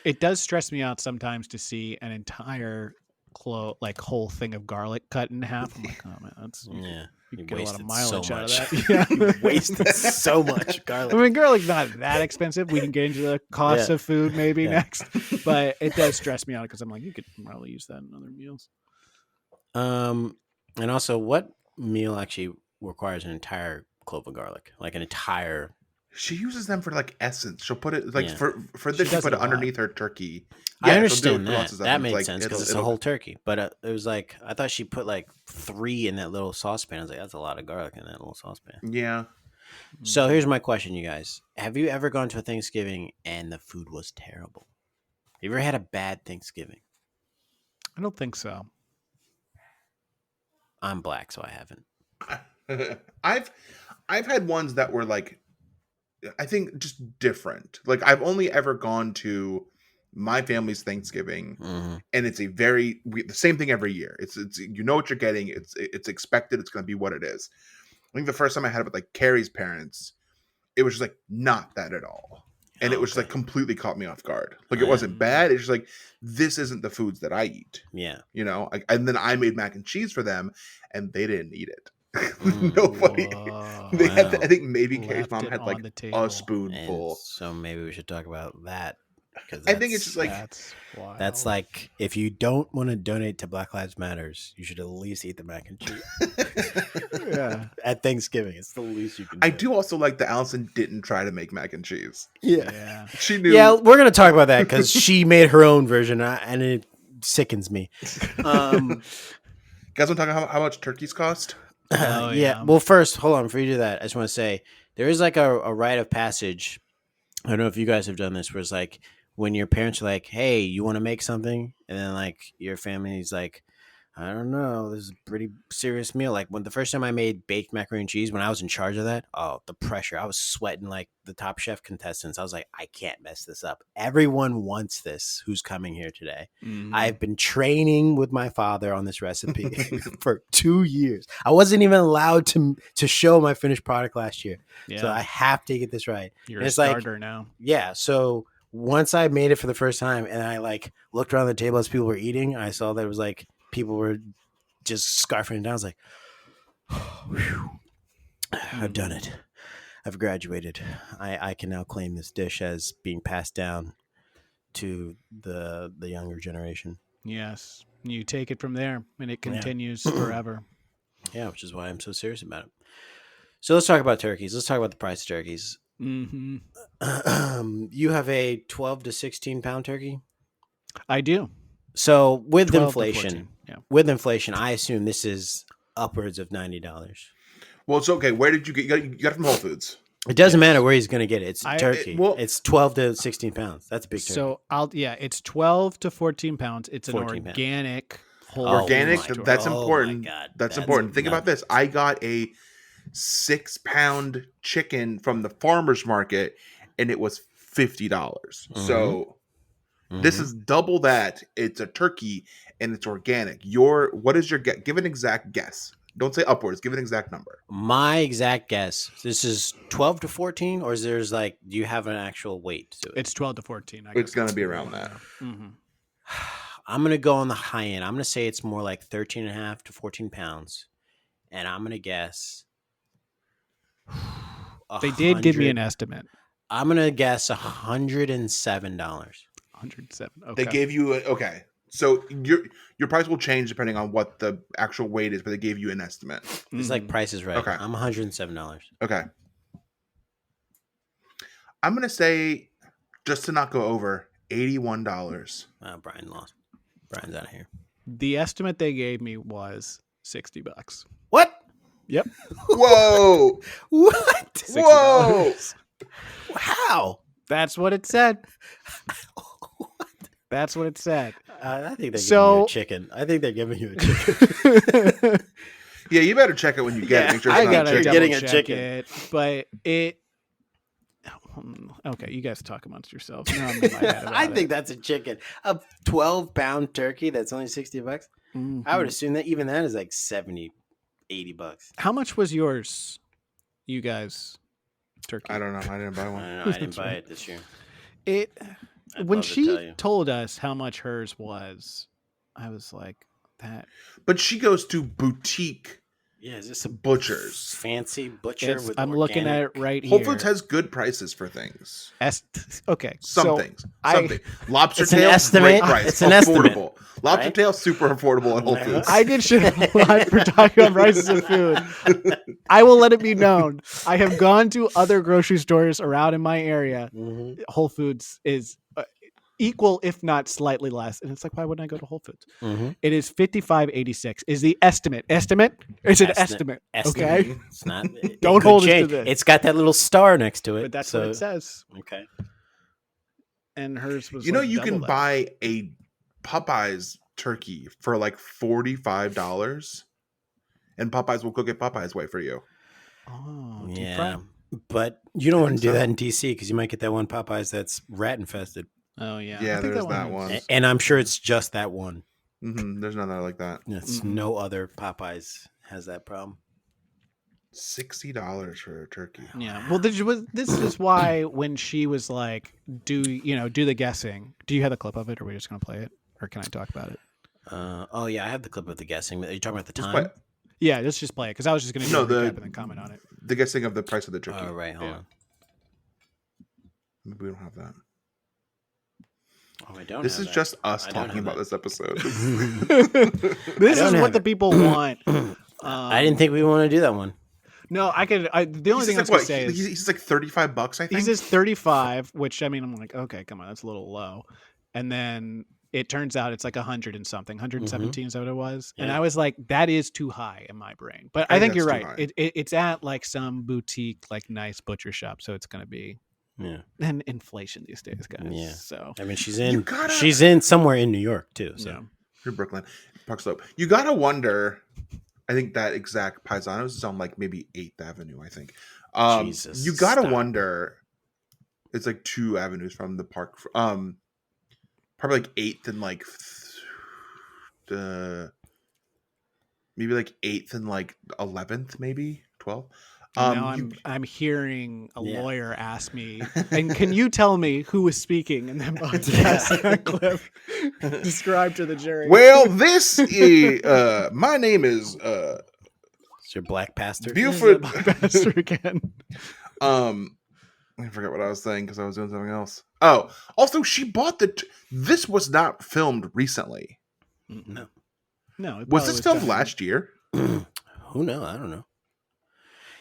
It does stress me out sometimes to see an entire whole thing of garlic cut in half. I'm like, oh man, that's Yeah, you you get a lot of wasted so mileage out of much. that. Yeah. You wasted so much garlic. I mean, garlic's not that expensive. We can get into the cost Yeah. of food maybe Yeah. next, but it does stress me out because I'm like, you could probably use that in other meals. And also, what meal actually requires an entire clove of garlic, like an entire She uses them for like essence. She'll put it like Yeah. for She this. She does put it it a lot. underneath her turkey. I she'll do it understand for lots that. of stuff, That and made like, sense because it's a it'll- whole turkey. But it was like I thought she put like 3 in that little saucepan. I was like, that's a lot of garlic in that little saucepan. Yeah. So here's my question, you guys: have you ever gone to a Thanksgiving and the food was terrible? Have you ever had a bad Thanksgiving? I don't think so. I'm black, so I haven't. I've had ones that were like, I think just different. Like I've only ever gone to my family's Thanksgiving, Hmm. and it's the same thing every year. It's you know what you're getting. It's expected. It's going to be what it is. I think the first time I had it with like Carrie's parents, it was just like not that at all, and it was just Okay. like completely caught me off guard. Like Oh, it yeah. wasn't bad. It's just like this isn't the foods that I eat. Yeah. You know, and then I made mac and cheese for them, and they didn't eat it. Mm. Nobody. Whoa. They had. Wow. I think maybe Carrie's Left mom it had on like the table. a spoonful. And so maybe we should talk about that because I think it's just like That's wild. that's like if you don't want to donate to Black Lives Matters, you should at least eat the mac and cheese yeah. at Thanksgiving. It's the least you can. I do also like that Alison didn't try to make mac and cheese. Yeah. Yeah. She knew. Yeah, we're gonna talk about that because she made her own version, and it sickens me. Guys, want to talk about how much turkeys cost? Oh, yeah. yeah. Well, first, hold on. Before you do that, I just want to say there is like a rite of passage. I don't know if you guys have done this, where it's like when your parents are like, "Hey, you want to make something," and then like your family's like, "I don't know, this is a pretty serious meal." Like when the first time I made baked macaroni and cheese, when I was in charge of that, oh, the pressure! I was sweating like the Top Chef contestants. I was like, I can't mess this up. Everyone wants this. Who's coming here today? Mhm. I've been training with my father on this recipe for 2 years. I wasn't even allowed to show my finished product last year, yeah. so I have to get this right. You're and a it's like- starter now. Yeah, so once I made it for the first time, and I like looked around the table as people were eating, I saw that it was like people were just scarfing it down. I was like, "Whew. I've done it. I've graduated. I can now claim this dish as being passed down to the younger generation." Yes. You take it from there and it continues forever. Yeah, which is why I'm so serious about it. So let's talk about turkeys. Let's talk about the price of turkeys. Hmm. You have a 12 to 16 pound turkey. I do. So with 12 to inflation, 14. Yeah. with inflation, I assume this is upwards of $90. Well, it's okay. Where did you get? You got it from Whole Foods. It doesn't matter where he's going to get it. It's turkey. well- It's 12 to 16 pounds. That's a big turkey. So it's 12 to 14 pounds. It's an 14 pounds. organic whole Organic. food store. That's Oh my important. God, That's that's important. Think about nuts. this. I got a 6-pound chicken from the farmer's market, and it was $50. So this Mhm. is double that. It's a turkey, and it's organic. What is your guess? Give an exact guess. Don't say upwards. Give an exact number. My exact guess. This is 12 to 14, or is there's like, do you have an actual weight to it? It's 12 to 14. I It's guess gonna that's be the around one. that. Mhm. I'm going to go on the high end. I'm going to say it's more like 13 and a half to 14 pounds. And I'm going to guess. They did give me 100 an estimate. I'm going to guess $107. 107. Okay. They gave you okay. So your price will change depending on what the actual weight is, but they gave you an estimate. It's like Mhm. Price is Right. Okay. I'm $107. Okay. I'm gonna say, just to not go over, $81. Brian lost. Brian's out of here. The estimate they gave me was $60. What? Yep. Whoa! What? $60. Whoa! How? That's what it said. That's what it said. I think they're giving you So- a chicken. I think they're giving you a chicken. Yeah, you better check it when you get it. Make sure I it's not gotta a chicken. double- getting a double-check chicken. it, but it. Okay, you guys talk amongst yourselves. Now I'm in my head about I it. think that's a chicken. A 12-pound turkey that's only $60. I would Mhm. assume that even that is like $70, $80. How much was yours, you guys? Turkey. I don't know. I didn't buy I one. don't know. I didn't buy it this year. It I'd when love to tell she you. told us how much hers was, I was like, that. But she goes to boutique Yeah, is this a butchers. fancy butcher It's, with I'm looking at organic- it right Whole here. Foods has good prices for things. Okay, Some so things. I- Something. Lobster It's an tail, estimate. great price. It's an affordable. estimate, Lobster right? tail, super affordable at Whole Foods. I get shit a lot for talking about prices of food. I will let it be known. I have gone to other grocery stores around in my area. Mhm. Whole Foods is equal, if not slightly less. And it's like, why wouldn't I go to Whole Foods? Mhm. It is $55.86. Is the estimate? Estimate? It's an estimate. Okay, It's not. It Don't could hold us to change. this. It's got that little star next to it. but that's so, what it says. Okay. And hers was. You know, like you double can that. buy a Popeyes turkey for like $45, and Popeyes will cook it Popeyes way for you. Oh, deep Yeah, fried. but you don't want to do So- that in DC because you might get that one Popeyes that's rat infested, Oh yeah. Yeah, I think there's that is- one. and I'm sure it's just that one. There's none that are like that. It's Mhm. no other Popeyes has that problem. $60 for a turkey. Yeah. Well, this is why when she was like, do the guessing? Do you have the clip of it, or are we just gonna play it, or can I talk about it? Oh yeah, I have the clip of the guessing. Are you talking about the Just time? play- Yeah, let's just play it because I was just gonna do No, a the- recap and then comment on it. The guessing of the price of the turkey. Oh right, hold Yeah. on. Maybe we don't have that. Oh, I don't. This have is that. just us I don't talking have about that. this episode. This don't is have what the it. people want. I didn't think we want to do that one. No, I could. The only He's thing I like, was gonna what? say is He's like $35, I think. he says 35, which I mean, I'm like, okay, come on, that's a little low. And then it turns out it's like 100 and something, 117 is that what it was? And Yeah. I was like, that is too high in my brain. But I I think think you're that's right. too high. It's at like some boutique, like nice butcher shop, so it's gonna be Yeah, and inflation these days, guys. Yeah. So I mean she's You in. gotta- She's in somewhere in New York too. So yeah. You're Brooklyn, Park Slope. You gotta wonder. I think that exact Paisanos is on like maybe 8th Avenue. I think. Jesus, You gotta stop. wonder. It's like 2 avenues from the park. Probably like 8th and like maybe like 8th and like 11th, maybe 12th. And now you- I'm hearing a Yeah. lawyer ask me, and can you tell me who was speaking in that podcast that clip? Describe to the jury. well, this is my name is it's your black pastor. Buford. Pastor again. I forgot what I was saying because I was doing something else. Oh, also she bought this was not filmed recently. No, No, it Was probably this filmed done- last year? who knows? I don't know.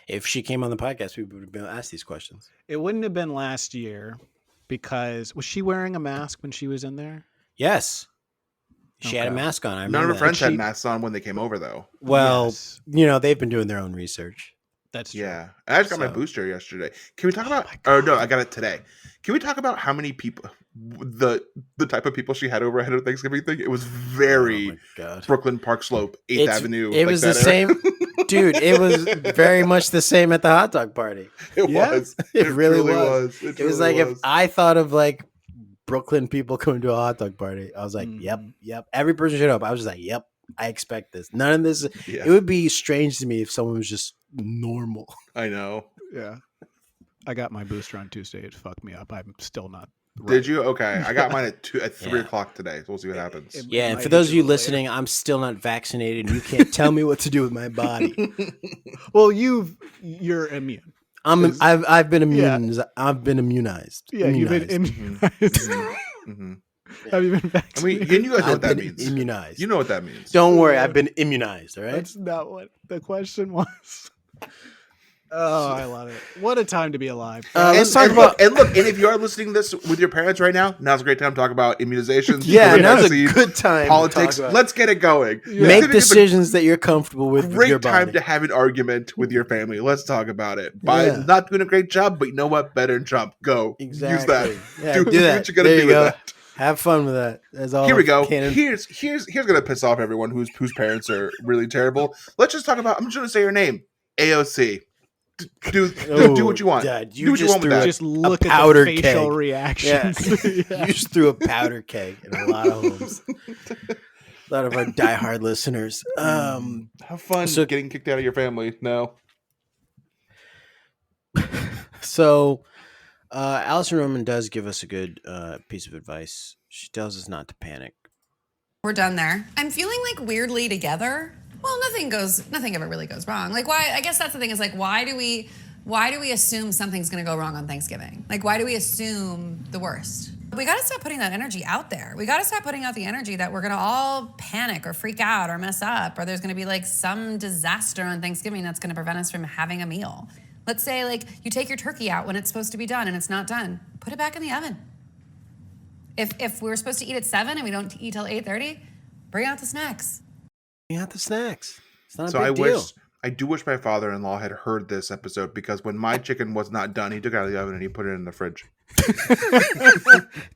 If she came on the podcast, we would have been asked these questions. It wouldn't have been last year because was she wearing a mask when she was in there? Yes, she had a Okay. mask on. I None remember of her that. friends had She- masks on when they came over, though. Well, Yes, they've been doing their own research. that's true. Yeah, I just got my So- booster yesterday. Can we talk about? my Oh no, I got it today. Can we talk about how many people, the type of people she had over ahead of Thanksgiving thing? It was very Oh my god. Brooklyn Park Slope, 8th Avenue. It like was the that area. same, dude. It was very much the same at the hot dog party. It Yeah, was. it really truly was. It It was truly like if I thought of like Brooklyn people coming to a hot dog party, I was like, Mhm. yep. Every person showed up. I was just like, yep, I expect this. None of this. Yeah, It would be strange to me if someone was just normal. I know. Yeah. I got my booster on Tuesday. It fucked me up. I'm still not. Did you? Okay, I got mine at 3 Yeah. o'clock today. So we'll see what happens. It- Yeah, and might for be those of you too late. listening, I'm still not vaccinated. And you can't tell me what to do with my body. Well, you're immune. I've been Yeah. immunized. I've been immunized. Yeah, you've been Immunized. immunized. hmm Have you been I mean, vaccinated? and you guys know I've what that been means. immunized. You know what that means. Don't worry, I've been immunized. All right. That's not what the question was. Oh, I love it. What a time to be alive. Let's talk about. and if you are listening to this with your parents right now, now's a great time to talk about immunizations. Yeah, COVID now's vaccine, a good time. politics. To talk about. Let's get it going. Make It's a decisions that you're comfortable with your Great time body. to have an argument with your family. Let's talk about it. Biden's Yeah. not doing a great job, but you know what? Better than Trump. Go. Exactly. Use that. Yeah, do, do do that. what you gotta There do you with go. that. Have fun with that. That's all. Here we I go. can- Here's gonna piss off everyone whose parents are really terrible. Let's just talk about. I'm just gonna say her name. AOC. Do what you want. Dad, Do what you just want with threw that. Just look at the powder facial keg. reactions. You just threw a powder keg in a lot of homes. A lot of our diehard listeners. Have fun So- getting kicked out of your family. No. So, Alison Roman does give us a good piece of advice. She tells us not to panic. We're done there. I'm feeling like weirdly together. Well, nothing ever really goes wrong. Like, why? I guess that's the thing, is like, why do we assume something's going to go wrong on Thanksgiving? Like, why do we assume the worst? We got to stop putting that energy out there. We got to stop putting out the energy that we're going to all panic or freak out or mess up, or there's going to be like some disaster on Thanksgiving that's going to prevent us from having a meal. Let's say like you take your turkey out when it's supposed to be done and it's not done. Put it back in the oven. If we're supposed to eat at 7 and we don't eat till 8:30, bring out the snacks. Bring out the snacks. It's not a So big deal. I do wish my father-in-law had heard this episode, because when my chicken was not done, he took it out of the oven and he put it in the fridge.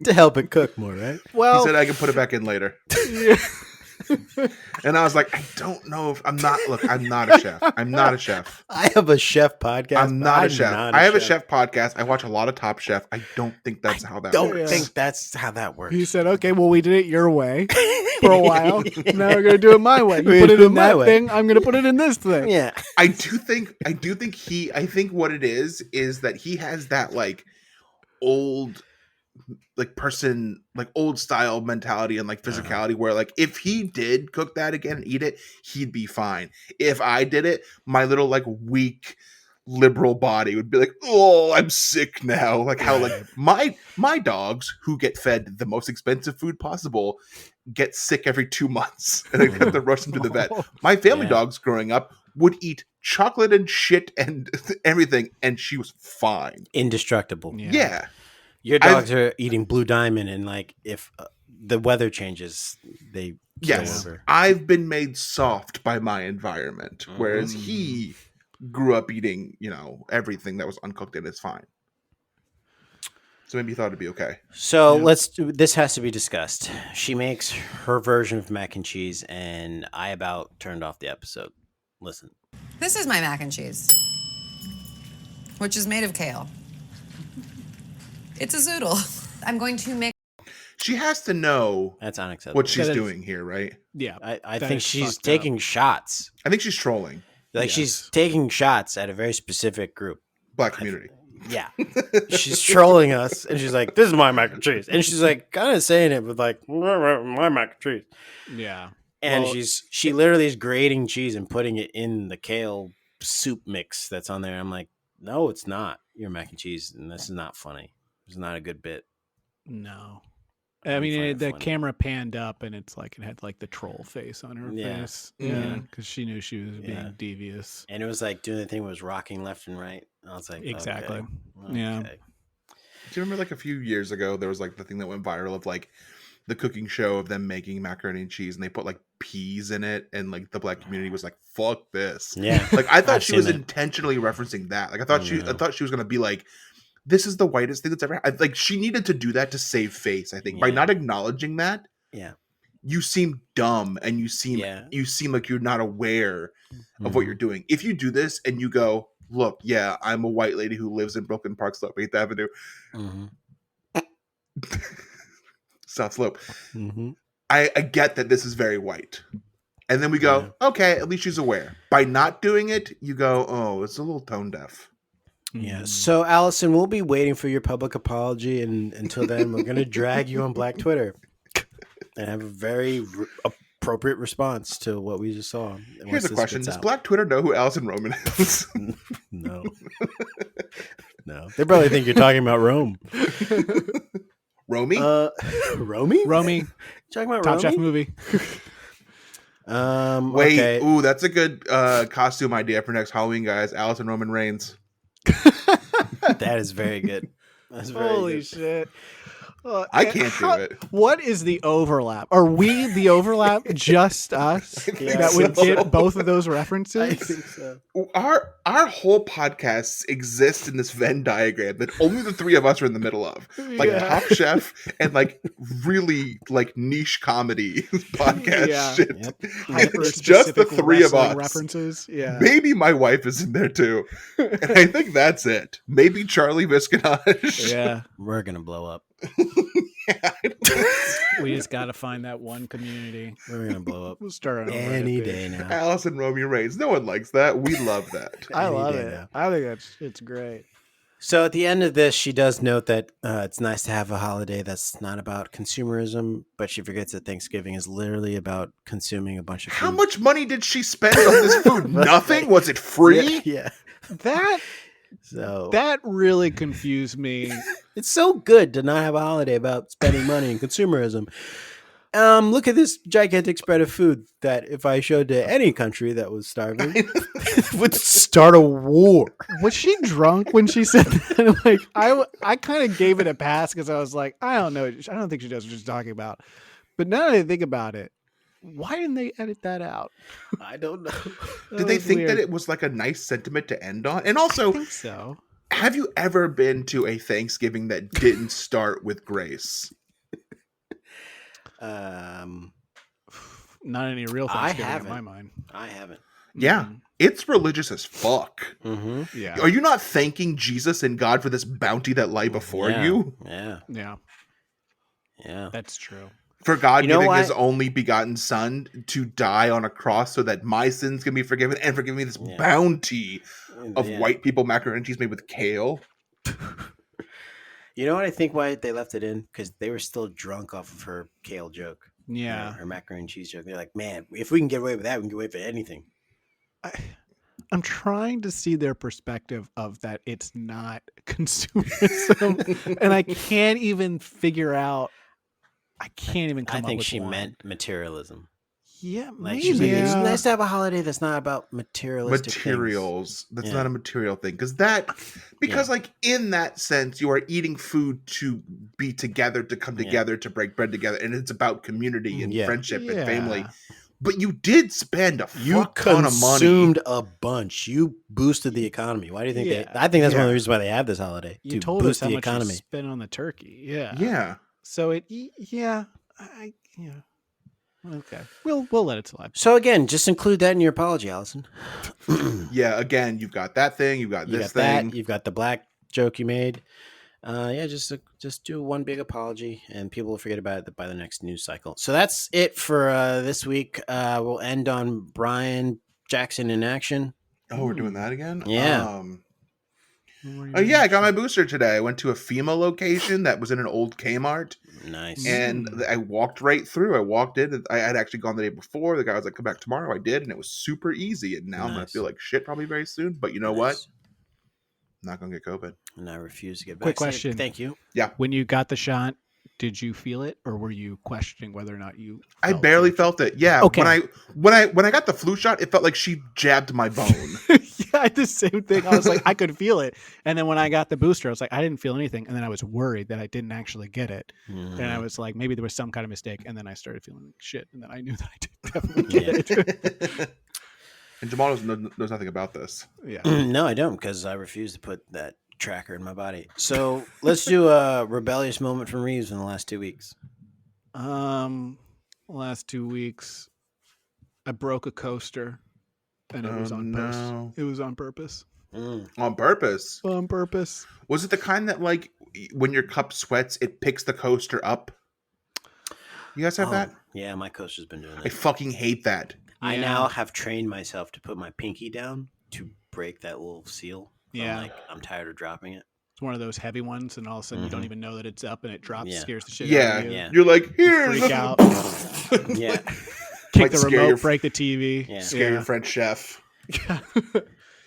To help it cook more, right? Well, He said I can put it back in later. And I was like, I don't know if I'm not a chef. I'm not a chef. I have a chef podcast. I'm not a chef. not I have a chef podcast. I watch a lot of Top Chef. I don't think that's how that Don't works. think that's how that works. he said, okay, well, we did it your way for a while. Now we're going to do it my way. You We're put gonna it do it in my that way. thing, I'm going to put it in this thing. Yeah. I think what it is that he has that like old person, like old style mentality and like physicality, where like if he did cook that again and eat it, he'd be fine. If I did it, my little like weak liberal body would be like, oh, I'm sick now. Like how like my dogs, who get fed the most expensive food possible, get sick every 2 months and I have to rush them to the vet. My family dogs growing up would eat chocolate and shit and everything, and she was fine. Indestructible. Yeah. Your dogs are eating Blue Diamond, and like if the weather changes, they kill Yes, over. I've been made soft by my environment, whereas he grew up eating, everything that was uncooked and it's fine. So maybe he thought it'd be okay. So this has to be discussed. She makes her version of mac and cheese, and I about turned off the episode. Listen. This is my mac and cheese, which is made of kale. It's a zoodle. I'm going to make. She has to know That's unacceptable. what she's That is- doing here, right? Yeah. I that think is she's fucked taking up. shots. I think she's trolling Like she's taking shots at a very specific group. Black community. Yeah. She's trolling us, and she's like, this is my mac and cheese. And she's like kind of saying it with like, my mac and cheese. Yeah. And Well, she literally is grating cheese and putting it in the kale soup mix that's on there. I'm like, no, it's not your mac and cheese, and this is not funny. It's not a good bit. No. I I don't mean, find it the funny. camera panned up, and it's like it had like the troll face on her Yeah. face. Mhm. Yeah, because she knew she was being Yeah. devious. And it was like doing the thing where it was rocking left and right. I was like, Exactly. okay, Yeah. okay. Do you remember like a few years ago there was like the thing that went viral of like the cooking show of them making macaroni and cheese, and they put like peas in it, and like the black community was like, fuck this. Yeah. Like I thought I've she was seen that. intentionally referencing that. Like I thought No. she was gonna be like, this is the whitest thing that's ever like she needed to do that to save face, I think. By Yeah. not acknowledging that, Yeah. you seem dumb and you seem like you're not aware of what Mhm. you're doing. If you do this and you go, look, yeah, I'm a white lady who lives in Brooklyn Park Slope, 8th Avenue, Mhm. South Slope. Mhm. I get that this is very white. And then we go, okay, at least she's aware. By not doing it, you go, oh, it's a little tone deaf. Yeah. So, Allison, we'll be waiting for your public apology, and until then, we're going to drag you on Black Twitter and have a very appropriate response to what we just saw. Here's once a this question. gets Does out. Black Twitter know who Alison Roman is? No. No. They probably think you're talking about Rome. Romy? Romy? Romy, Talking about Top Chef Romy? movie. Wait, okay. ooh, that's a good costume idea for next Halloween, guys. Alison Roman reigns. That is very good. That's very Holy good. shit. I can't do it. What is the overlap? Are we the overlap? Just us that would so. get both of those I references? think so. Our whole podcasts exist in this Venn diagram that only the three of us are in the middle of. Like Yeah. Top Chef and like really like niche comedy podcast Yeah. shit. Yep. And it's just the Hyper-specific three of wrestling us. references. Yeah. Maybe my wife is in there too. And I think that's it. Maybe Charlie Visconage. Yeah. We're going to blow up. We just got to find that one community. We're going to blow up We'll start over any day now. Alison Romy reigns. No one likes that. We love that. I Any love day it. now. I think it's great. So at the end of this, she does note that it's nice to have a holiday that's not about consumerism, but she forgets that Thanksgiving is literally about consuming a bunch of How food. much money did she spend on this food? Nothing? Was it free? Yeah. That So that really confused me. it's so good to not have a holiday about spending money and consumerism. Look at this gigantic spread of food that if I showed to any country that was starving, would start a war. Was she drunk when she said that? Like, I kind of gave it a pass because I was like, I don't know. I don't think she knows what she's talking about. But now that I think about it, why didn't they edit that out? I don't know. Did they think that it was like a nice sentiment to end on? And I also, think so. have you ever been to a Thanksgiving that didn't start with grace? Not any real I Thanksgiving in haven't. my mind. I haven't. Yeah, it's religious as fuck. Mm-hmm. Yeah. Are you not thanking Jesus and God for this bounty that lay before you? Yeah. Yeah, Yeah. that's true. For God You know giving what? his only begotten son to die on a cross so that my sins can be forgiven and forgive me this Yeah. bounty of Yeah. white people macaroni and cheese made with kale. You know what I think why they left it in? Because they were still drunk off of her kale joke. Yeah. Her macaroni and cheese joke. They're like, man, if we can get away with that, we can get away with anything. I'm trying to see their perspective of that it's not consumerism, and I can't even figure out. I can't even come I up think with she one. meant materialism. Yeah, Like maybe. she's like, it's nice to have a holiday that's not about materialistic Materials. That's Yeah. not a material thing. Because like in that sense, you are eating food to be together, to come Yeah. together, to break bread together. And it's about community and Yeah. friendship and Yeah. family. But you did spend a You fuck ton of money. consumed a bunch. You boosted the economy. Why do you think Yeah. I think that's one of Yeah. the reasons why they have this holiday. You to told boost us how the much economy. you spent on the turkey. Yeah. Yeah. So yeah. Okay. We'll let it slide. So again, just include that in your apology, Allison. Yeah. Again, you've got that thing. You've got You this got thing. that. You've got the black joke you made. Yeah, just do one big apology, and people will forget about it by the next news cycle. So that's it for this week. We'll end on Brian Jackson in action. Oh, we're doing that again? Yeah. Oh, yeah, I got my booster today. I went to a FEMA location that was in an old Kmart, Nice. and I walked right through. I walked in. And I had actually gone the day before. The guy was like, come back tomorrow. I did, and it was super easy. And now I'm going Nice. to feel like shit probably very soon. But you know what? Nice. I'm not going to get COVID. And I refuse to get Quick vaccinated. question. Thank you. When you got the shot, did you feel it, or were you questioning whether or not you? I barely felt it. Yeah. Okay. When I got the flu shot, it felt like she jabbed my bone. Yeah, I had the same thing. I was like, I could feel it, and then when I got the booster, I was like, I didn't feel anything, and then I was worried that I didn't actually get it, and I was like, maybe there was some kind of mistake, and then I started feeling like shit, and then I knew that I did definitely get it. And Jamal knows nothing about this. Yeah. No, I don't, because I refuse to put that tracker in my body. So let's do a rebellious moment from Reeves in the last 2 weeks. Last 2 weeks, I broke a coaster, and it was on purpose. No. It was on purpose. On purpose. On purpose. Was it the kind that, like, when your cup sweats, it picks the coaster up? You guys have that? Yeah, my coaster's been doing I that. fucking hate that. I Yeah. now have trained myself to put my pinky down to break that little seal. Yeah. I'm tired of dropping it. It's one of those heavy ones, and all of a sudden you don't Mhm. even know that it's up, and it drops, Yeah. scares the shit Yeah. out of you. Yeah. You're like, here. Freak out. Yeah. Kick Might the scare remote, your- break the TV. Yeah. Scare your French chef.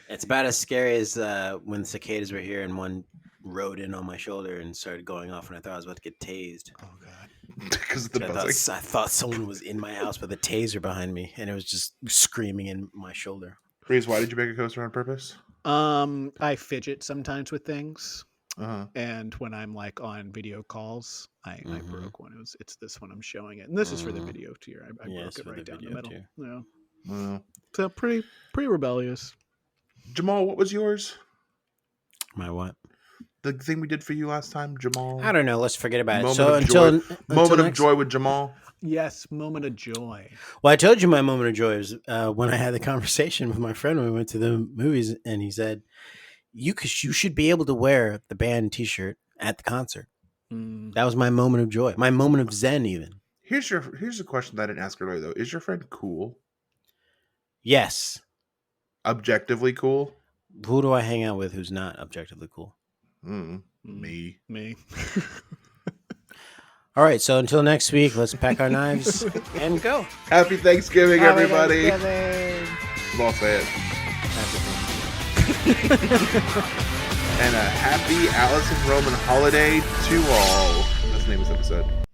It's about as scary as when cicadas were here and one rode in on my shoulder and started going off, and I thought I was about to get tased. Oh god. Because of the buzzing. I thought someone was in my house with a taser behind me, and it was just screaming in my shoulder. Reese, why did you break a coaster on purpose? I fidget sometimes with things, Uh-huh. and when I'm like on video calls, I Mhm. broke one. It's this one I'm showing it, and this is for the Mhm. video tier. I Yeah, broke it's it for right the down the video middle. tier. Yeah, Well, so pretty rebellious. Jamal, what was yours? My what? The thing we did for you last time, Jamal? I don't know. Let's forget about it. Moment So of until joy. Moment of next- joy with Jamal. Yes, moment of joy. Well, I told you my moment of joy was when I had the conversation with my friend when we went to the movies, and he said, you should be able to wear the band T-shirt at the concert." Mm. That was my moment of joy, my moment of zen, even. Here's a question that I didn't ask earlier though. Is your friend cool? Yes. Objectively cool? Who do I hang out with who's not objectively cool? Me. All right, so until next week, let's pack our knives and go. Happy Thanksgiving, everybody. Thanksgiving. Come on, say it. Happy Thanksgiving. And a happy Alison Roman holiday to all. That's the name of this episode.